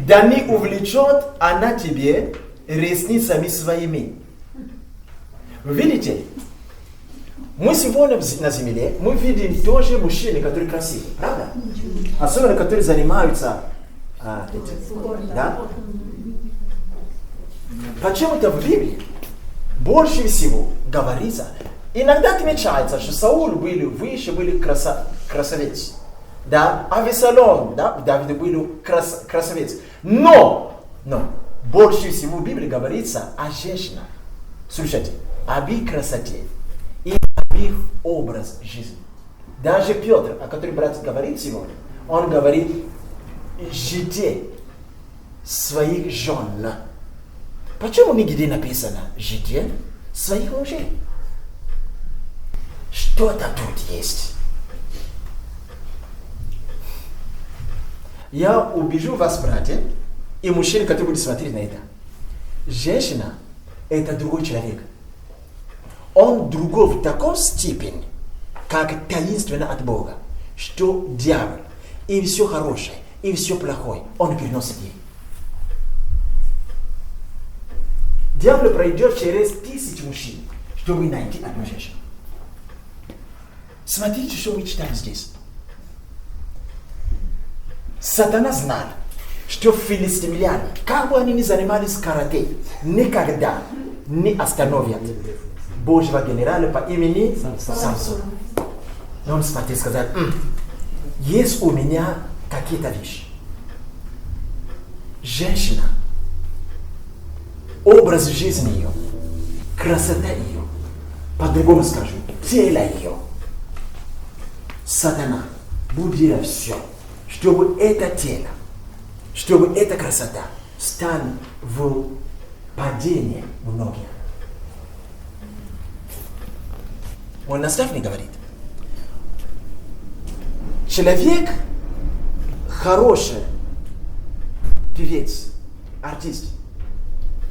Да не увлечет она тебе ресницами своими. Вы видите? Мы сегодня на земле, мы видим тоже мужчины, которые красивые, правда? Особенно, которые занимаются этим. Да? Почему это в Библии? Больше всего говорится, иногда отмечается, что Саул были выше, были красавец. Да? А Весолом, да? Давид был красавец. Но, больше всего в Библии говорится о женщинах. Слушайте, об их красоте и об их образ жизни. Даже Петр, о котором брат говорит сегодня, он говорит житие своих жен. Почему нигде написано житие своих мужей? Что-то тут есть. Я убежу вас, братья, и мужчины, которые будут смотреть на это. Женщина – это другой человек. Он другой в такой степени, как таинственно от Бога, что дьявол и все хорошее, и все плохое он переносит ей. Дьявол пройдет через 1000 мужчин, чтобы найти одну женщину. Смотрите, что мы читаем здесь. Сатана знал, что филистимляне, как бы они ни занимались карате, никогда не остановят Божьего генерала по имени Самсон. Но он смотрел и сказал, есть у меня какие-то вещи. Женщина, образ жизни ее, красота ее, по-другому скажу, тело ее. Сатана будет делать все, чтобы это тело, чтобы эта красота стала в падении многих. Он наставник говорит, человек хороший, певец, артист,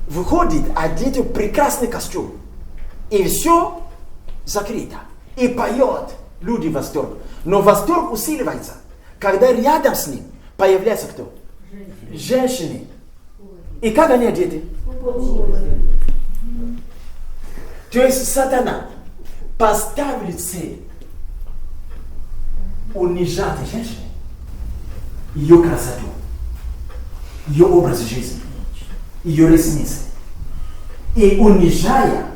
выходит, одет в прекрасный костюм, и все закрыто, и поет, люди в восторг. Но восторг усиливается, когда рядом с ним появляется кто? Женщины. И как они одеты? То есть сатана поставили цель унижать женщину, ее красоту, ее образ жизни, ее ресницы. И унижая,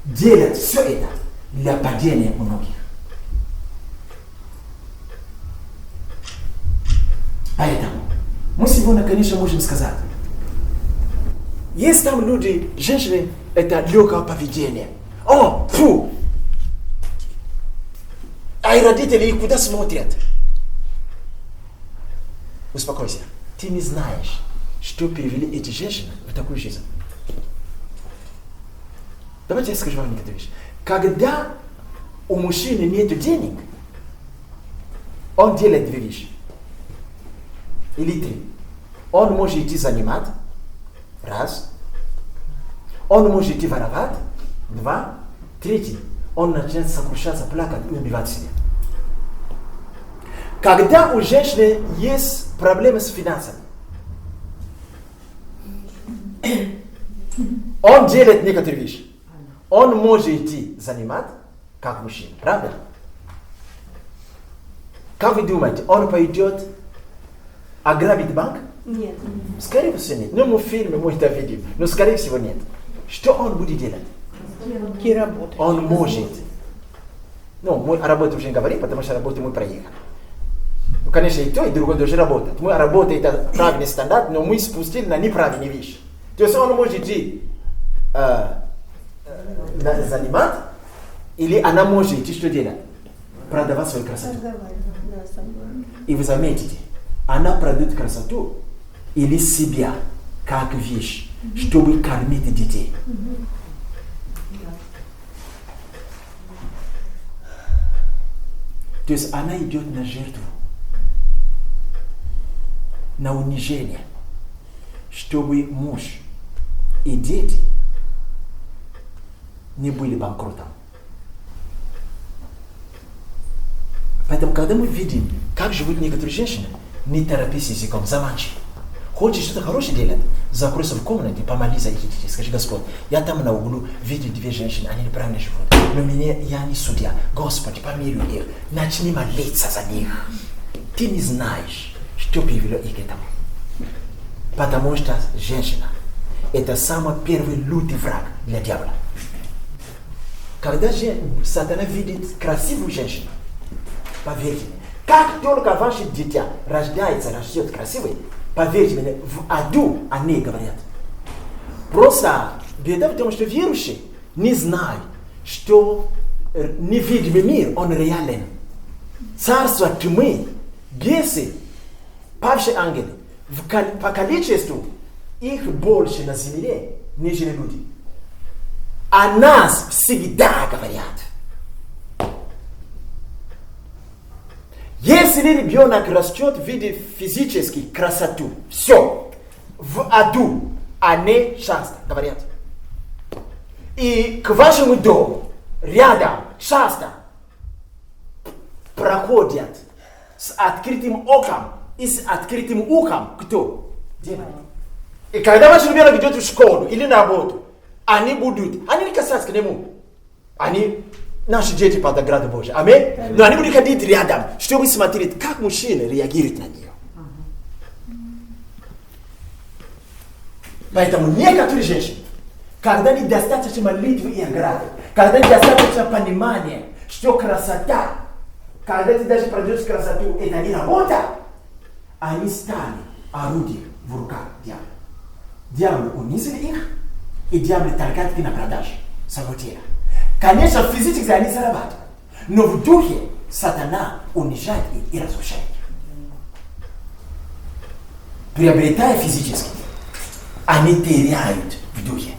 делать все это для падения многих. Поэтому мы сегодня, конечно, можем сказать, есть там люди, женщины, это легкое поведение. О, фу! А и родители куда смотрят? Успокойся. Ты не знаешь, что привели эти женщины в такую жизнь. Давайте я скажу вам некоторые вещи. Когда у мужчины нет денег, он делает две вещи. Или три. Он может идти занимать. Раз. Он может идти воровать. Два. Третий. Он начинает сокрушаться, плакать и убивать себя. Когда у женщины есть проблемы с финансами, он делает некоторые вещи. Он может идти занимать, как мужчина. Правда? Как вы думаете, он пойдет ограбить банк? Нет. Скорее всего нет. Ну, мы в фильме, мы это видим. Но скорее всего нет. Что он будет делать? И работать. Он может. Ну, мы о работе уже не говорим, потому что работу мы проехали. Ну, конечно, и то, и другое тоже работает. Мы работаем, это правильный стандарт, но мы спустили на неправильные вещи. То есть он может идти занимать, или она может идти что делать? Продавать свою красоту. И вы заметите, она продает красоту или себя как вещь, чтобы кормить детей. То есть она идет на жертву, на унижение, чтобы муж и дети не были банкротом. Поэтому, когда мы видим, как живут некоторые женщины, не торопись языком, заманчи. Хочешь что-то хорошее делать, закройся в комнате, помолись за этих детей. Скажи: Господь, я там на углу видел две женщины, они неправильно живут. Но я не судья. Господи, помилуй их. Начни молиться за них. Ты не знаешь, что привело их к этому. Потому что женщина – это самый первый лютый враг для дьявола. Когда сатана видит красивую женщину, поверьте мне, как только ваше дитя растет красивой, поверьте мне, в аду они говорят. Просто беда в том, что верующие не знают, что невидимый мир, он реален. Царство тьмы, бесы, павшие ангелы, по количеству их больше на земле, нежели люди. О нас всегда говорят. Если ребенок растет в виде физической красоты, все, в аду они часто говорят. И к вашему дому рядом часто проходят с открытым оком и с открытым ухом кто? Демоны. И когда ваш ребенок идет в школу или на работу, они не касаются к нему. Они наши дети под оградой Божьей. Аминь. Но они будут ходить рядом, чтобы смотреть, как мужчина реагирует на нее. Поэтому некоторые женщины, когда они достаточно молитвы и ограды, когда они достаточно понимания, что красота, когда ты даже продаешь красоту, это не работа, они стали орудием в руках дьявола. Дьявол унизил их, и дьявол толкает их на продажу своего тела. Конечно, физически они зарабатывают, но в духе сатана унижает их и разрушает их. Приобретая физически, они теряют в духе.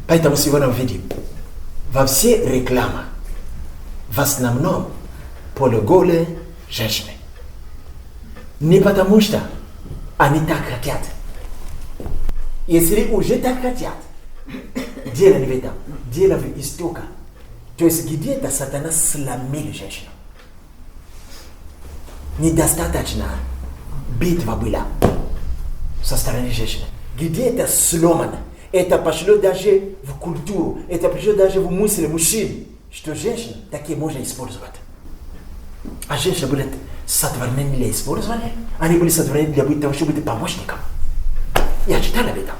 Поэтому сегодня мы видим, во все рекламы, в основном полуголые женщины. Не потому что они так хотят. Если уже так хотят, дело не в этом, дело в истоке. То есть где-то сатана сломил женщину. Недостаточно битва была со стороны женщины. Где-то сломано. Это пошло даже в культуру, это пришло даже в мысли мужчин, что женщины такие можно использовать. А женщины были сотворены для использования, они были сотворены для того, чтобы быть помощником. Я читал об этом.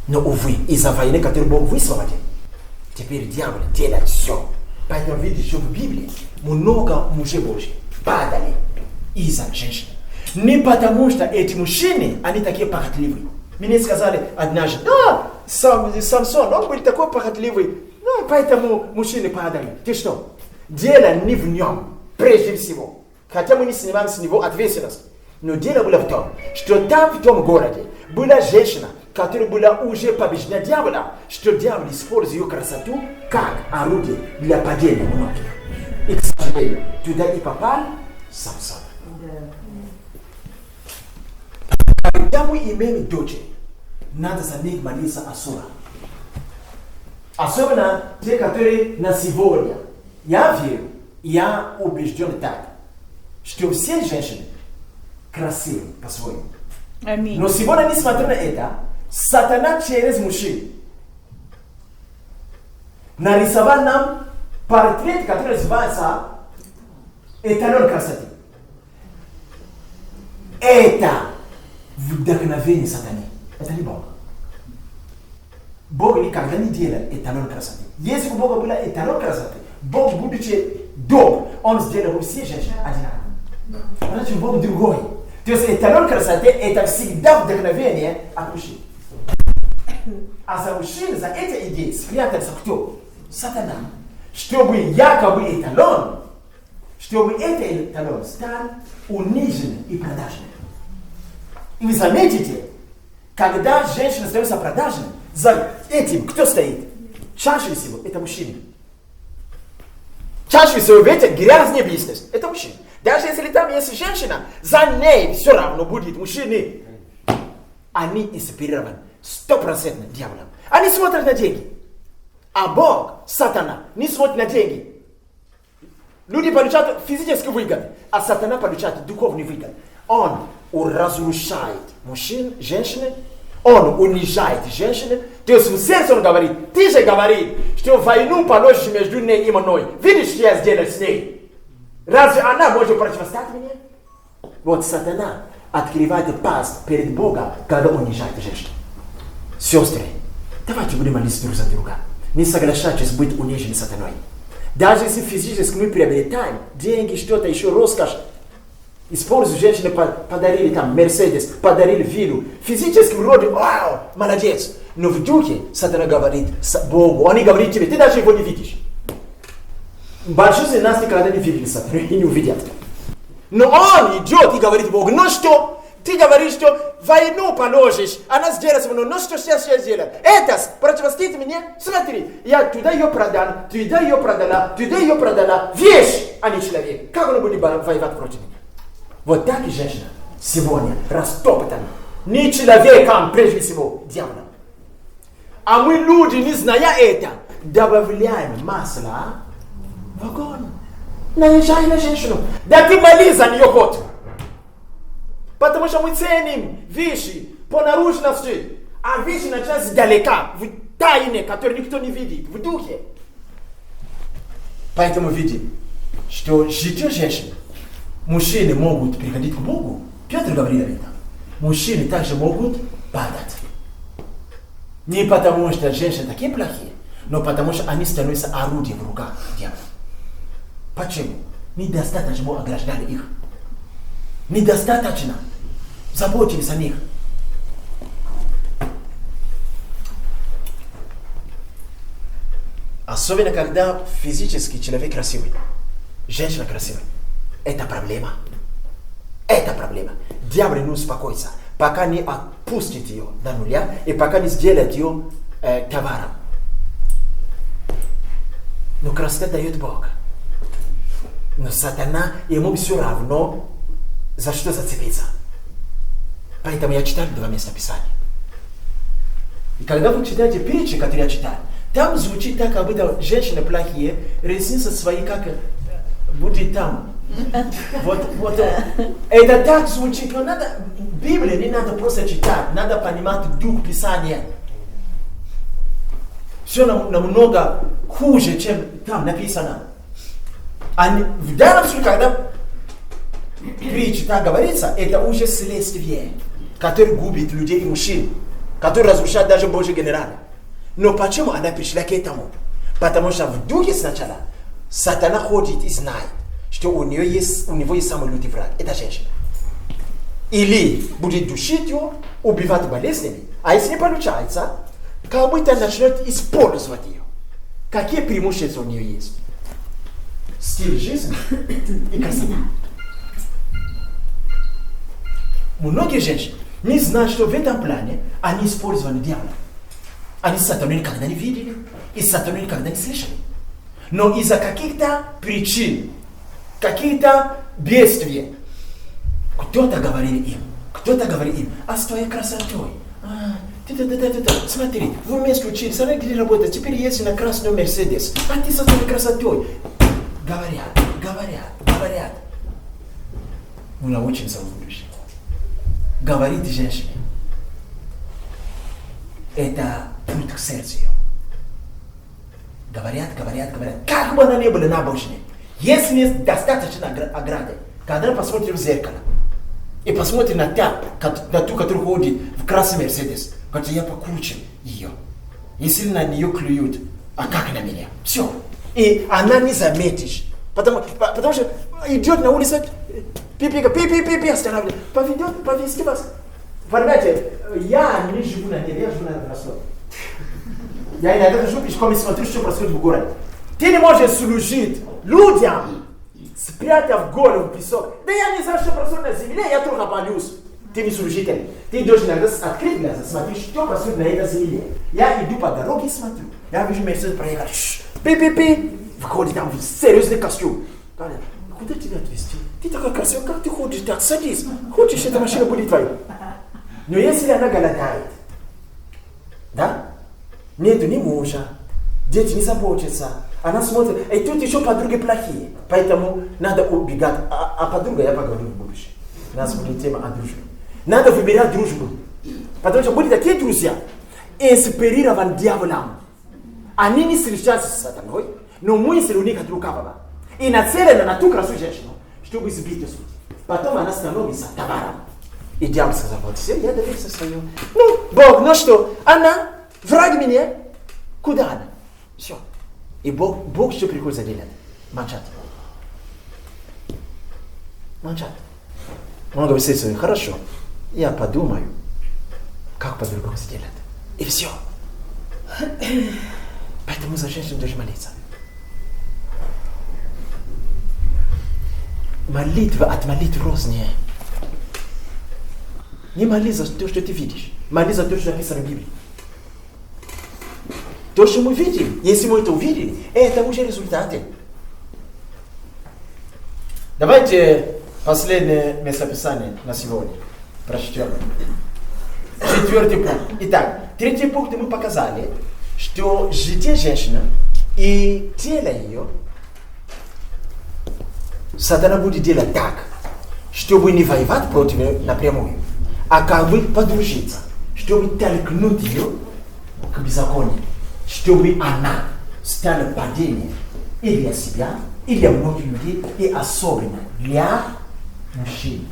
Но, увы, из-за войны, которую Бог высвободил, теперь дьявол делает все. Поэтому видишь, что в Библии много мужей Божьих падали из-за женщин. Не потому, что эти мужчины, они такие похотливые. Мне сказали однажды, Самсон, он был такой похотливый, поэтому мужчины падали. Ты что? Дело не в нем, прежде всего. Хотя мы не снимаем с него ответственность. Но дело было в том, что там, в том городе, была женщина, которая была уже побеждена дьявола, что дьявол использует ее красоту как орудие для падения многих. И, к сожалению, туда и попал Самсон. Когда мы имеем дочери, надо за них молиться особо. Особенно те, которые на сегодня. Я верю, я убежден так, что все женщины красивы по-своему. Аминь. Но сегодня, несмотря на это, сатана через мужчин нарисовал нам портрет, который называется эталон красоты. Это вдохновение сатаны. Это не Бог. Бог никогда не делает эталон красоты. Если бы у Бога был эталон красоты, Бог, будучи добр, Он сделал бы все женщины одинаковые. Значит, Бог другой. То есть эталон красоты – это всегда вдохновение от мужчин. А за мужчин, за этой идеей спрятался кто? Сатана. Чтобы якобы эталон, чтобы этот эталон стал униженным и продажным. И вы заметите, когда женщина становится продажной, за этим кто стоит? Чаще всего это мужчина. Чаще всего в этом грязный бизнес. Это мужчина. Даже если там есть женщина, за ней все равно будет мужчины. Они инспирированы 100% дьяволом. Они смотрят на деньги. А Бог, сатана, не смотрит на деньги. Люди получают физическую выгоду, а сатана получает духовный выгоду. Он разрушает мужчин, женщины, он унижает женщины. То есть в сердце он говорит, ты же говорит, что войну положишь между ней и мной. Видишь, что я сделал с ней? Разве она может противостоять мне? Вот сатана открывает пасть перед Богом, когда унижает женщину. Сестры, давайте будем молиться друг за друга. Не соглашайтесь быть унижены сатаной. Даже если физически мы приобретаем деньги, что-то еще, роскошь, используют женщины, подарили там Мерседес, подарили виллу. Физически вроде, вау, молодец. Но в духе сатана говорит Богу, он не говорит тебе, ты даже его не видишь. Большинство из нас никогда не видели сатану и не увидят. Но он идет и говорит Богу, ну что? Ты говоришь, что войну положишь, она сделает со мной, ну что сейчас я сделаю? Это противостоит мне? Смотри, я туда ее продал, туда ее продала. Вещь, а не человек. Как он будет воевать против меня? Вот так и женщина сегодня растоптана не человеком, прежде всего, дьяволом. А мы, люди, не зная это, добавляем масло в огонь. Наезжай на женщину. Да ты молись за нее хоть. Потому что мы ценим вещи по наружности, а вещи начинаются издалека, в тайне, которые никто не видит, в духе. Поэтому видим, что житие женщины Мужчины могут приходить к Богу. Петр говорил об этом. Мужчины также могут падать. Не потому, что женщины такие плохие, но потому, что они становятся орудием в руках дьявола. Почему? Недостаточно мы ограждали их. Недостаточно заботились о них. Особенно, когда физически человек красивый, женщина красивая. Это проблема. Это проблема. Дьявол не успокоится, пока не отпустит ее до нуля и пока не сделает ее товаром. Но красота дает Бог. Но сатана, ему все равно, за что зацепиться. Поэтому я читаю 2 места Писания. И когда вы читаете притчи, которые я читаю, там звучит так, как будто женщины плохие, ресницы свои как будет там. Вот. Это так звучит, но надо, Библию не надо просто читать, надо понимать дух Писания. Все намного хуже, чем там написано. В данном случае, когда притча так говорится, это уже следствие, которое губит людей и мужчин, которое разрушает даже Божьи генералы. Но почему она пришла к этому? Потому что в духе сначала сатана ходит и знает, что у него есть самый лютый враг, это женщина. Или будет душить ее, убивать болезнями, а если не получается, как будто начнет использовать ее. Какие преимущества у нее есть? Стиль жизни и красота. Многие женщины не знают, что в этом плане они использовали дьявола. Они сатану никогда не видели и сатану никогда не слышали. Но из-за каких-то причин, какие-то бедствия, кто-то говорит им, а с твоей красотой, смотри, вы вместе учились, она где работает, теперь едешь на красную Мерседес, а ты со своей красотой. Говорят. Мы научимся в будущем. Говорит женщине. Это путь к сердцу. Говорят. Как бы она ни была набожной, если нет достаточно ограды, когда она посмотрит в зеркало и посмотрит на ту, которая ходит в красный Мерседес, говорит, я покруче ее. Если на нее клюют, а как на меня? Все. И она не заметишь. Потому что идет на улице, пи-пи, останавливает. Повезти вас. Понимаете, я не живу на небе, я живу на Ростове. Я иногда хожу пешком и смотрю, что происходит в городе. Ты не можешь служить людям, спрятав голову в песок. Да я не знаю, что происходит на земле, я только боюсь. Ты не служитель. Ты должен иногда открыть глаза, смотри, что происходит на этой земле. Я иду по дороге и смотрю. Я вижу Мерседес проехать. Пи-пи-пи. Выходит там в серьезный костюм. Говорят, куда тебя отвезти? Ты такая красивая, как ты ходишь? Так, садись. Хочешь, эта машина будет твоя. Но если она голодает, да? Нету ни мужа, дети не заботятся. Она смотрит, и тут еще подруги плохие. Поэтому надо убегать. А подруга я поговорю в будущем. У нас будет тема о дружбе. Надо выбирать дружбу. Потому что были такие друзья, инспирированы дьяволом. Они не встречаются с сатаной, но мысль у них от лукавого. И нацелена на ту красивую женщину, чтобы сбить ее. Потом она становится товаром. И дьявол сказал, вот все, я доверился свою. Ну, Бог, ну что, она, враг меня, куда она? Все. И Бог что приходится делать? Молчать. Он говорит себе, хорошо, я подумаю, как по-другому сделать. И все. Поэтому за женщину должен молиться. Молитва от молитвы рознее. Не молись за то, что ты видишь. Молись за то, что написано в Библии. То, что мы видим, если мы это увидели, это уже результаты. Давайте последнее местописание на сегодня прочтем. 4 пункт. Итак, 3 пункт мы показали, что житие женщины и тело ее сатана будет делать так, чтобы не воевать против нее напрямую, а как бы подружиться, чтобы толкнуть ее к беззаконию, чтобы она стала падением и для себя, и для многих людей, и особенно для mshindi.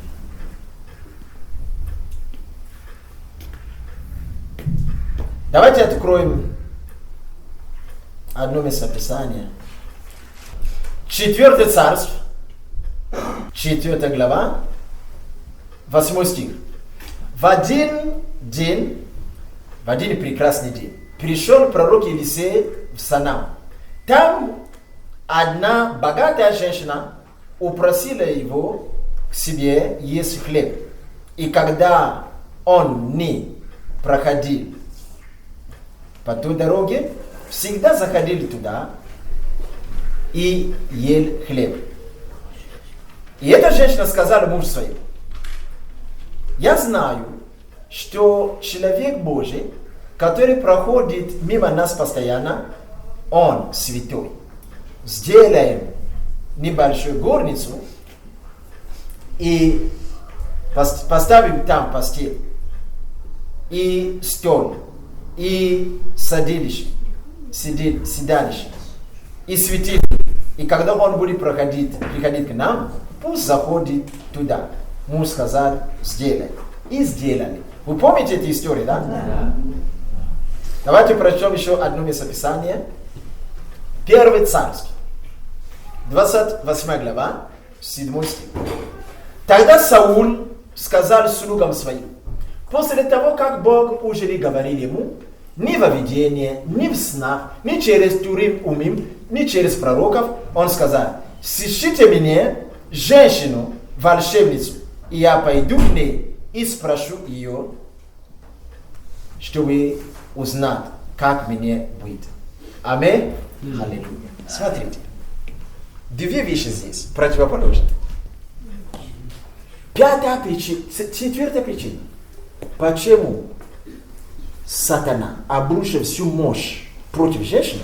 Давайте откроем одно место Писания. 4 Царств, 4 глава, 8 стих. В один прекрасный день, пришел пророк Елисей в Санам. Там одна богатая женщина упросила его к себе есть хлеб. И когда он не проходил по той дороге, всегда заходили туда и ел хлеб. И эта женщина сказала мужу своему: я знаю, что человек Божий, который проходит мимо нас постоянно, он святой. Сделаем небольшую горницу и поставим там постель и стол, и седалище, и светильник. И когда он будет приходить к нам, пусть заходит туда. Муж сказал: сделай. И сделали. Вы помните эту историю, да? Да. Давайте прочтем еще одно местописание. 1 Царств, 28 глава, 7 стих. Тогда Сауль сказал слугам своим: после того, как Бог уже говорил ему, ни во видении, ни в снах, ни через Турим Умим, ни через пророков, он сказал: сыщите мне женщину, волшебницу, и я пойду к ней и спрошу ее, чтобы узнать, как мне быть. Аминь. Аллилуйя. Смотрите. Две вещи здесь противоположны. 5-я причина, 4-я причина. Почему сатана обрушил всю мощь против женщины?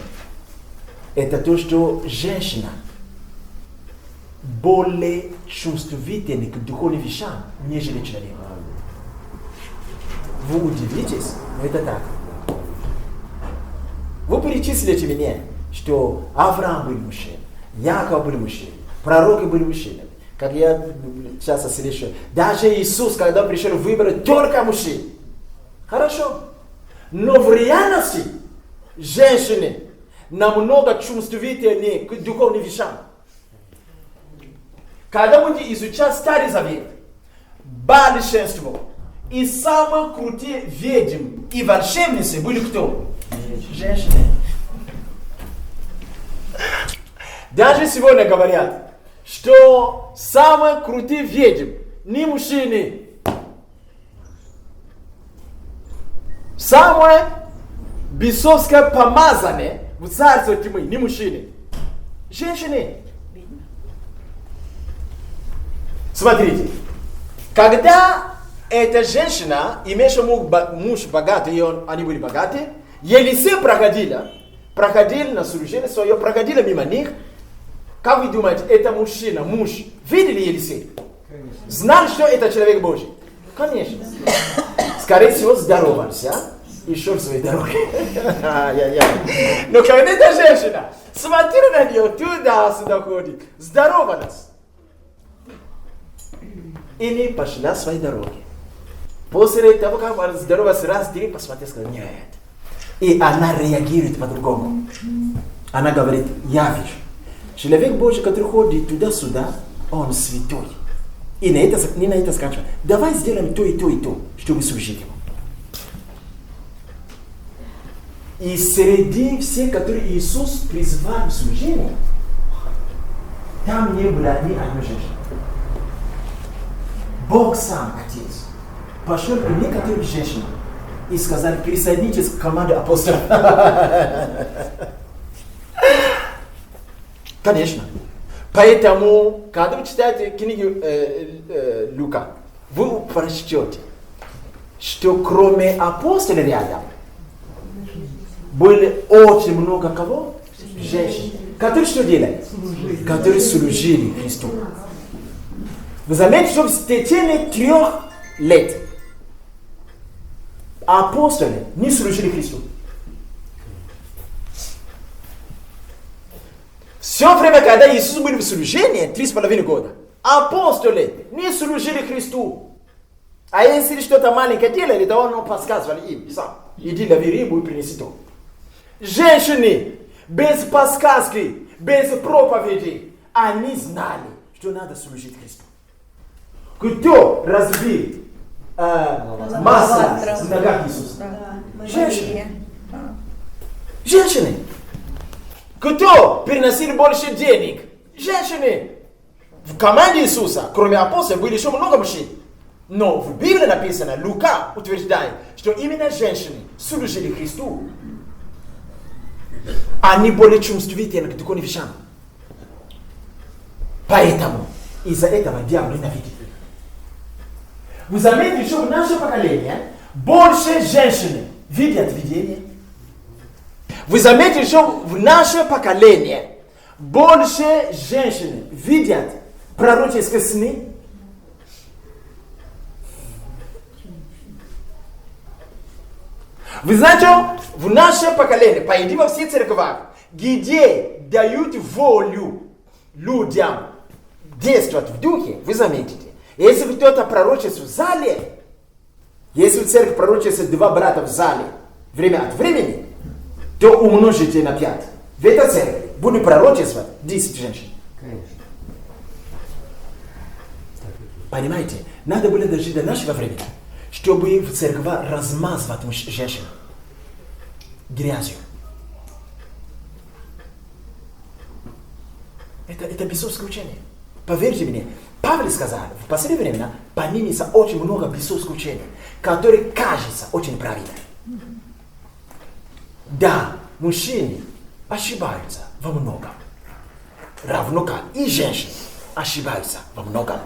Это то, что женщина более чувствительна к духовным вещам, нежели человек. Вы удивитесь, но это так. Вы перечислите мне, что Авраам был мужчиной, Яков был мужчиной, пророки были мужчинами. Как я часто слышу, даже Иисус, когда пришел, выбрал только мужчин. Хорошо. Но в реальности женщины намного чувствительнее к духовным вещам. Когда мы изучаем Старый Завет, большинство и самые крутые ведьмы и волшебницы были кто? Женщины. Даже сегодня говорят, что самые крутые ведьмы не мужчины. Самое бесовское помазание в царстве тьмы не мужчины. Женщины. Смотрите. Когда эта женщина, имеющая муж богатый, и они были богаты, Елисей проходил на служение свое, проходил мимо них. Как вы думаете, это мужчина, муж, видели Елисей? Знал, что это человек Божий? Конечно. Скорее всего, здоровался и шел своей дорогой. Но когда эта женщина смотрела на нее, туда-сюда ходит, здоровалась. И не пошла своей дорогой. После того, как она здоровалась, раз-три посмотрела, сказала: нет. И она реагирует по-другому. Она говорит: я вижу. Человек Божий, который ходит туда-сюда, он святой. И не на это скажем: давай сделаем то и то и то, чтобы служить ему. И среди всех, которые Иисус призвал к служению, там не было ни одной женщины. Бог сам, Отец, пошел к некоторым женщинам и сказал: присоединитесь к команде апостолов. Конечно. Поэтому, когда вы читаете книгу Лука, вы прочтете, что кроме апостолов рядом были очень много кого? Женщин. Которые что делали? Которые служили Христу. Вы заметите, что в течение 3 лет апостолы не служили Христу. Все время, когда Иисус был в служении, 3,5 года, apostole ni slujiri Kristu. Ayensi что-то маленькое делали, да он подсказывали им. Сам. Иди лови рыбу и принеси то. Женщины без подсказки, без проповеди, они знали, что надо служить Христу. Кто разбил масло в ногах Иисуса? Женщины. Женщины. Кто переносил больше денег? Женщины. В команде Иисуса, кроме апостолов, были еще много мужчин. Но в Библии написано, Лука утверждает, что именно женщины служили Христу. Они более чувствительны к духовным вещам. Поэтому из-за этого дьявол ненавидит их. Вы заметили, что в наше поколение больше женщины видят видение? Вы заметили, что в наше поколение больше женщины видят пророческие сны? Вы знаете, в наше поколение, пойди во все церквах, где дают волю людям действовать в духе, вы заметите, если кто-то пророчествует в зале, если в церкви пророчествует 2 брата в зале, время от времени, то умножите на 5. В этой церкви будут пророчествовать 10 женщин. Понимаете, надо было дожить до нашего времени, чтобы в церкви размазывать женщин грязью. Это бесовское учение. Поверьте мне, Павел сказал, в последнее время поднимется очень много бесовского учения, которое кажется очень правильным. Да, мужчины ошибаются во многом, равно как и женщины ошибаются во многом.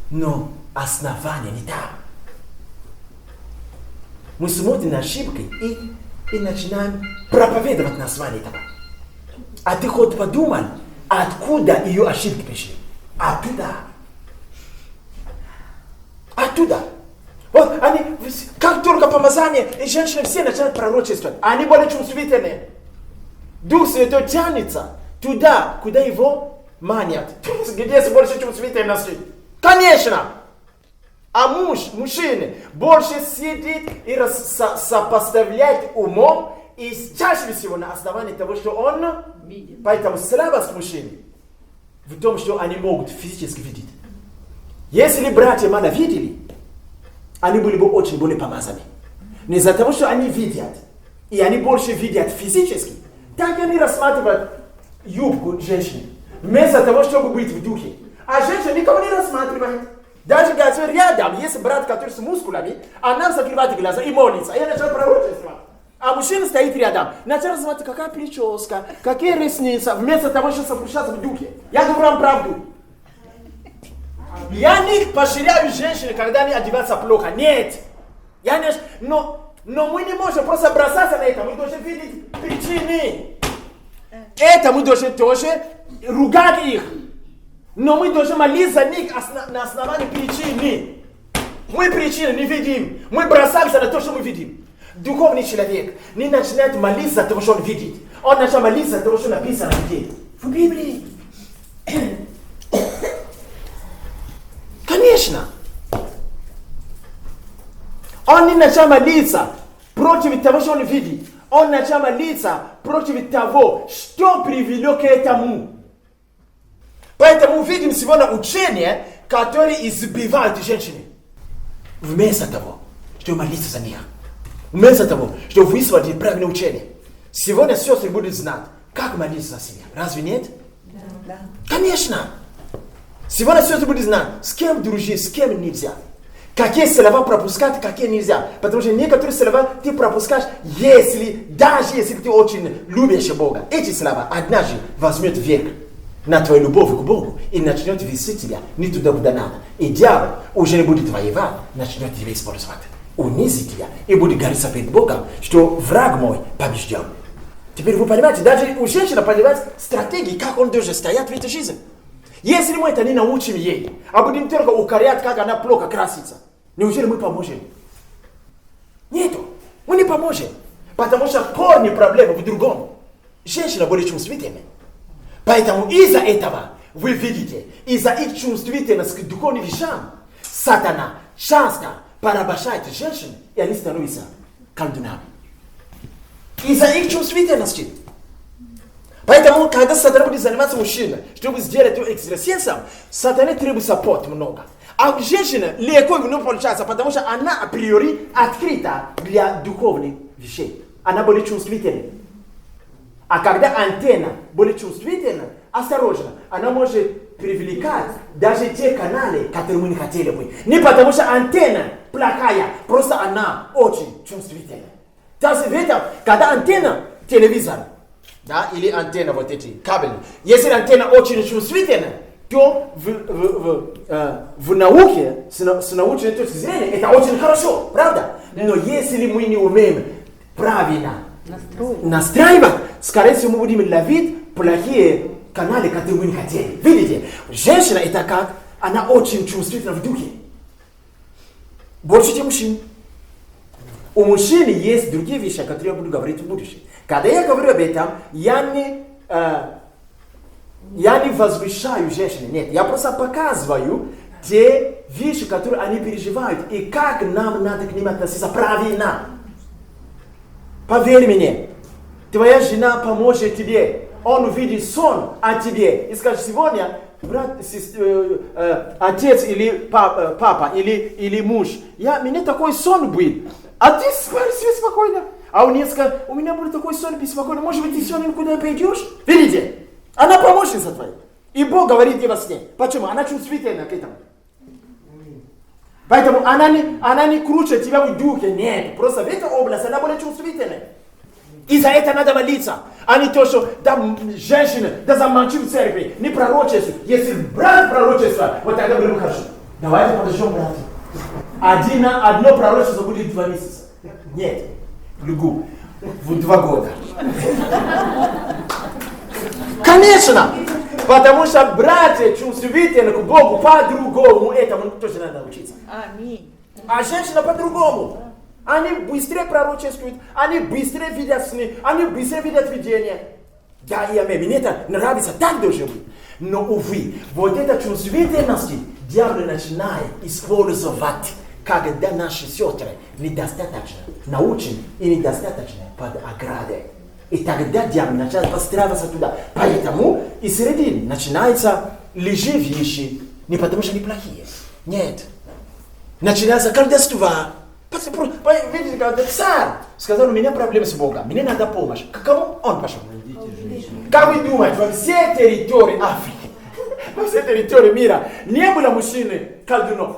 Но основание не там. Мы смотрим на ошибки и начинаем проповедовать на основании этого. А ты хоть подумал, откуда ее ошибки пришли? Оттуда. Оттуда. Вот они, как только помазание, и женщины все начинают пророчествовать. Они более чувствительные. Дух Святой тянется туда, куда его манят. Где есть больше чувствительности? Конечно! А мужчина больше сидит и сопоставляет умом и чаще всего на основании того, что он видит. Поэтому слабость мужчины в том, что они могут физически видеть. Если братья мало видели, они были бы очень более помазаны. Не из-за того, что они видят, и они больше видят физически, так они рассматривают юбку женщины, вместо того, чтобы быть в духе. А женщина никого не рассматривает. Даже когда рядом есть брат, который с мускулами, она закрывает глаза и молится. И начинает пророчествовать. А мужчина стоит рядом, начинает рассматривать, какая прическа, какие ресницы, вместо того, чтобы сокрушаться в духе. Я говорю вам правду. Я не поощряю женщин, когда они одеваются плохо. Нет. Я не... Но мы не можем просто бросаться на это. Мы должны видеть причины. Это мы должны тоже ругать их. Но мы должны молиться за них на основании причины. Мы причины не видим. Мы бросаемся на то, что мы видим. Духовный человек не начинает молиться за то, что он видит. Он начинает молиться за то, что написано где? В Библии. Конечно. Он не начинает молиться против того, что он видит. Он начинает молиться против того, что привело к этому. Поэтому увидим сегодня учение, которое избивает женщины. Вместо того, чтобы молиться за них. Вместо того, чтобы высвободить правильное учение. Сегодня сестры будут знать, как молиться за себя. Разве нет? Да. Конечно. Сегодня сестры будут знать, с кем дружить, с кем нельзя. Какие слова пропускать, какие нельзя. Потому что некоторые слова ты пропускаешь, даже если ты очень любишь Бога. Эти слова однажды возьмет верх на твою любовь к Богу и начнет вести тебя не туда, куда надо. И дьявол уже не будет воевать, начнет тебя использовать. Унизить тебя и будет гордиться перед Богом, что враг мой побежден. Теперь вы понимаете, даже у женщины понимает стратегии, как он должен стоять в этой жизни. Если мы это не научим ей, а будем только укорять, как она плохо красится, неужели мы поможем? Нету. Мы не поможем. Потому что корни проблемы в другом. Женщина более чувствительная. Поэтому из-за этого, вы видите, из-за их чувствительности к духовным вещам, сатана часто порабощает женщин, и они становятся колдунами. Из-за их чувствительности. Поэтому, когда сатана будет заниматься мужчиной, чтобы сделать его экстрасенсом, сатане требуется пот много. А женщина легко не получается, потому что она априори открыта для духовных вещей. Она более чувствительна. А когда антенна более чувствительна, осторожно, она может привлекать даже те каналы, которые мы не хотели бы. Не потому что антенна плохая, просто она очень чувствительна. То есть, когда антенна телевизора, да, или антенна вот эти кабели, если антенна очень чувствительна, то в науке, с научной точки зрения, это очень хорошо, правда? Но если мы не умеем правильно настраивать, скорее всего, мы будем ловить плохие каналы, которые мы не хотели. Видите, женщина это как, она очень чувствительна в духе. Больше, чем мужчин. У мужчин есть другие вещи, о которых я буду говорить в будущем. Когда я говорю об этом, я не возвышаю женщин, нет, я просто показываю те вещи, которые они переживают, и как нам надо к ним относиться правильно. Поверь мне, твоя жена поможет тебе, он увидит сон о тебе и скажет: сегодня брат, отец или папа или муж, мне такой сон был, а ты спи спокойно. А у нее скажет: у меня будет такой сон беспокойный, может быть, ты сегодня никуда не пойдешь? Видите? Она помощница твоя. И Бог говорит ей во сне. Почему? Она чувствительна к этому. Поэтому она не круче тебя в духе. Нет. Просто в этой области она более чувствительная. И за это надо молиться. А не то, что женщина замолчи в церкви, не пророчествует. Если брат пророчество, вот тогда было бы хорошо. Давайте подождем брата. Одно пророчество будет 2 месяца. Нет. Люгу. В 2 года. Конечно! Потому что братья чувствительны к Богу по-другому. Этому тоже надо учиться. Аминь. А женщина по-другому. Они быстрее пророчествуют, они быстрее видят сны, они быстрее видят видения. Да, и аминь. Мне это нравится, так должно быть. Но, увы, вот эта чувствительность дьявол начинает использовать, когда наши сестры недостаточно научены и недостаточно под оградой. И тогда дьявол начинает подстраиваться туда. Поэтому и среди начинается лживые вещи, не потому что они плохие. Нет. Начинается колдовство. Видите, когда царь сказал: у меня проблемы с Богом, мне надо помощь. К кому он пошел? Как вы думаете, во всей территории Африки, во всей территории мира не было мужчины колдунов?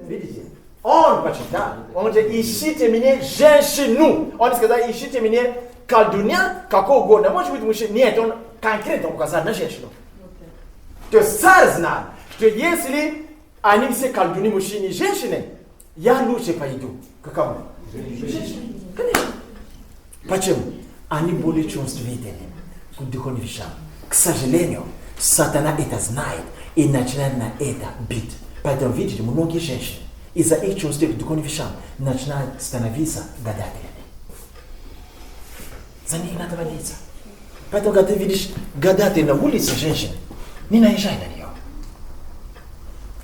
Видите? Он почитал. Он говорит: ищите мне женщину. Он сказал: ищите мне колдуня, какого угодно. Может быть, мужчина. Нет, он конкретно указал на женщину. То есть царь знал, что если они все колдуны, мужчины и женщины, я лучше пойду. Какому? Женщине. Конечно. Почему? Они более чувствительны к духовным вещам. К сожалению, сатана это знает и начинает на это бить. Поэтому, видите, многие женщины из-за их чувств к духовным вещам начинают становиться гадателями. За них надо молиться. Поэтому, когда ты видишь гадателя на улице женщины, не наезжай на нее.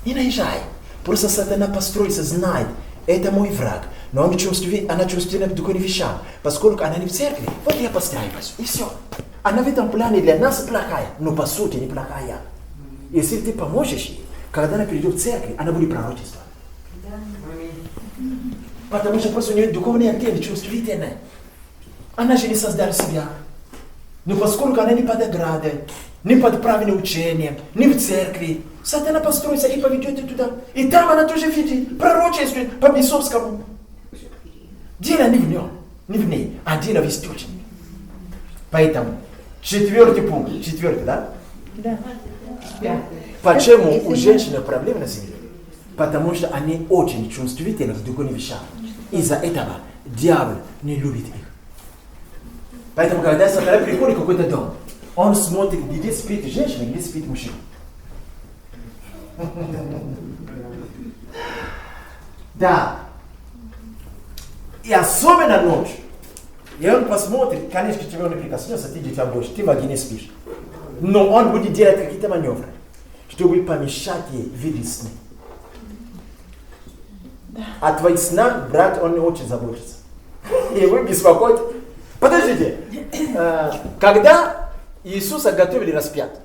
Не наезжай. Просто сатана построится, знает, это мой враг. Но она чувствительна к духовным вещам. Поскольку она не в церкви, вот я постраиваюсь. И все. Она в этом плане для нас плохая, но по сути не плохая. Если ты поможешь ей, когда она придет в церковь, она будет пророчествовать. Потому что просто у нее духовные антенны чувствительные. Она же не создала себя. Но поскольку она не под оградой, не под правильным учением, не в церкви, сатана построится и поведет ее туда. И там она тоже видит, пророчествует по бесовскому. Дело не в нем, не в ней, а дело в источнике. Поэтому 4-й пункт. 4-й, да? Да. Почему у женщин проблемы на земле? Потому что они очень чувствительны к духовным вещам. Из-за этого дьявол не любит их. Поэтому, когда сатана приходит в какой-то дом, он смотрит, где спит женщина, где спит мужчина. Да. И особенно ночью. И он посмотрит, конечно, тебе он прикоснется, ты дитя Божье, ты в огне спишь. Но он будет делать какие-то маневры, чтобы помешать ей видеть сны. О твоих снах, брат, он не очень заботится. И вы беспокойтесь. Подождите. Когда Иисуса готовили распять,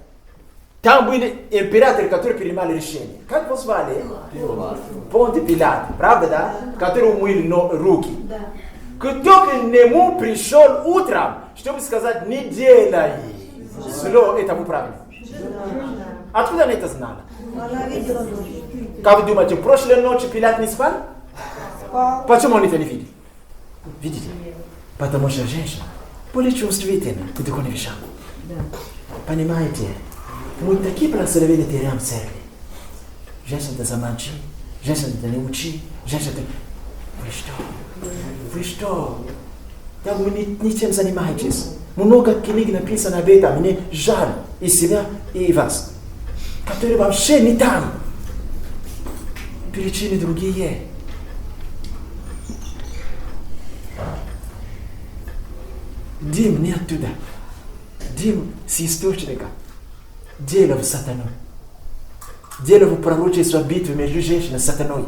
там были императоры, которые принимали решения. Как его звали? Понтий Пилат. Правда, да? Который умыли руки. Кто к нему пришел утром, чтобы сказать, не делай зло этому правильно. Откуда они это знали? Как вы думаете, в прошлой ночи Пилат не спал? Почему он это не видит? Видите? Потому что женщина более чувствительна к духовным вещам. Понимаете? Мы такие благословения теряем в церкви. Женщина замолчи, женщина не учи, женщина... Вы что? Вы что? Да вы ничем занимаетесь. Много книг написано об этом. Мне жаль и себя, и вас. Которые вообще не там. Причины другие. Дым не оттуда. Дым с источника. Дело в сатану. Дело в пророчестве битвы между женщиной и сатаной.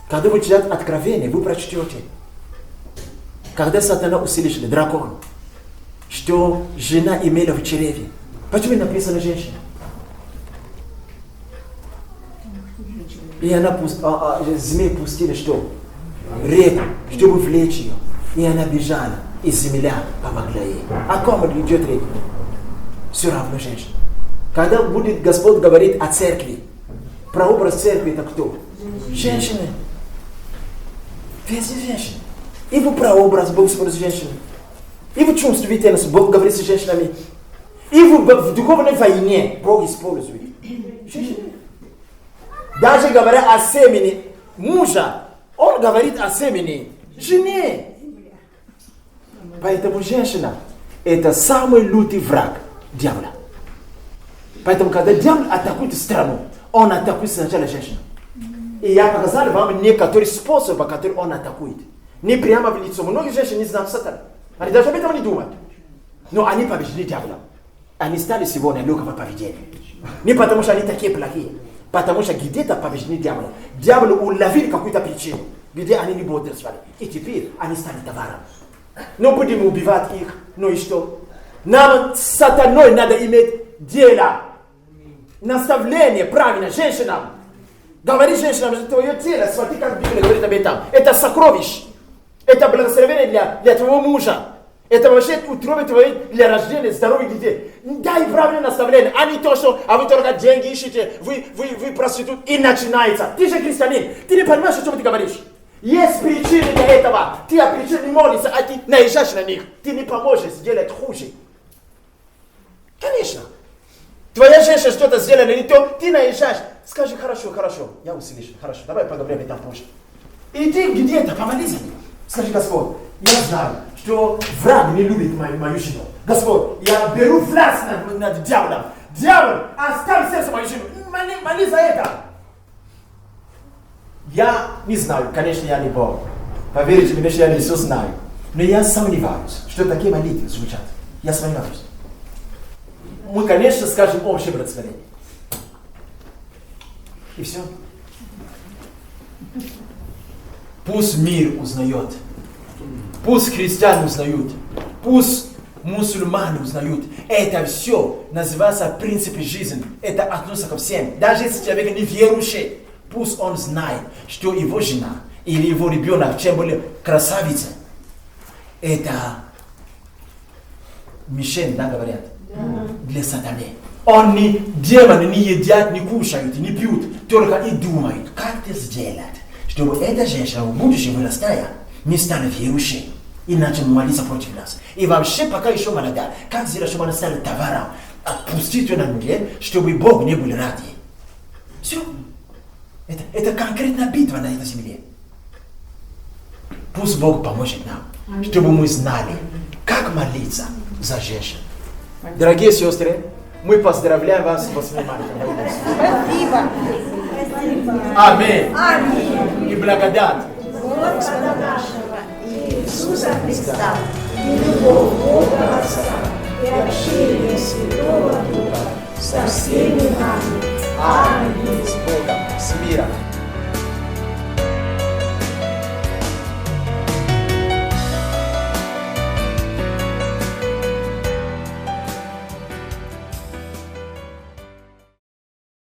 Когда вы читаете Откровение, вы прочтете. Когда сатана услышал, дракон, что жена имела в чреве. Почему написано женщина? И она змей пустила что? Реку, чтобы влечь ее. И она бежала, и земля помогла ей. О ком идет речь? Все равно женщина. Когда будет Господь говорит о церкви, прообраз церкви это кто? Женщины. Везде женщины. И в прообраз Бог смотрит с женщинами. И в чувствительность Бог говорит с женщинами. И в духовной войне Бог использует женщины. Даже говоря о семени мужа, он говорит о семени жене. Поэтому женщина это самый лютый враг дьявола. Поэтому когда дьявол атакует страну, он атакует сначала женщину. И я показал вам некоторые способы, которые он атакует. Не прямо в лицо. Многие женщины не знают сатана. Они даже об этом не думают. Но они победили дьявола. Они стали сегодня легкого поведения. Не потому что они такие плохие. Потому что где-то побеждены дьявола. Дьявол уловил какую-то причину, где они не бодрствовали. И теперь они стали товаром. Но будем убивать их. Ну и что? Нам с сатаной надо иметь дело. Наставление правильно женщинам. Говори женщинам, что твое тело, смотри, как Библия говорит об этом. Это сокровище. Это благословение для твоего мужа. Это вообще утробе твое для рождения здоровых детей. Дай правильное наставление, а не то, что вы только деньги ищете, вы проститут, и начинается. Ты же христианин, ты не понимаешь, о чем ты говоришь. Есть причины для этого. Ты о причине не молишься, а ты наезжаешь на них. Ты не поможешь сделать хуже. Конечно. Твоя женщина что-то сделала не то, ты наезжаешь. Скажи, хорошо, я услышу, хорошо, давай поговорим об этом позже. Иди где-то, помолись за него. Скажи, Господь, я знаю, что враг не любит мою жену. Господь, я беру власть над дьяволом. Дьявол, оставь сердце мою жену. Моли за это. Я не знаю, конечно, я не Бог. Поверьте мне, что я не все знаю. Но я сомневаюсь, что такие молитвы звучат. Я сомневаюсь. Мы, конечно, скажем общее благословение. И все. Пусть мир узнает. Пусть христиане узнают. Пусть мусульмане узнают. Это все называется принципы жизни. Это относится ко всем. Даже если человек не верующий, пусть он знает, что его жена или его ребенок, чем более красавица, это мишень, да, говорят, для сатаны. Они, демоны, не едят, не кушают, не пьют, только и думают, как это сделать, чтобы эта женщина в будущем вырастая не стала верующей, иначе молиться против нас. И вообще, пока еще молода, как сделать, чтобы она стала товаром, отпустить ее на нуле, чтобы Бог не был рад ей. Все. Это конкретная битва на этой земле. Пусть Бог поможет нам, чтобы мы знали, как молиться за женщин. Дорогие сестры, мы поздравляем вас с 8 марта. Спасибо. Аминь. Аминь. И благодать Господа нашего Иисуса Иисуса Христа и любовь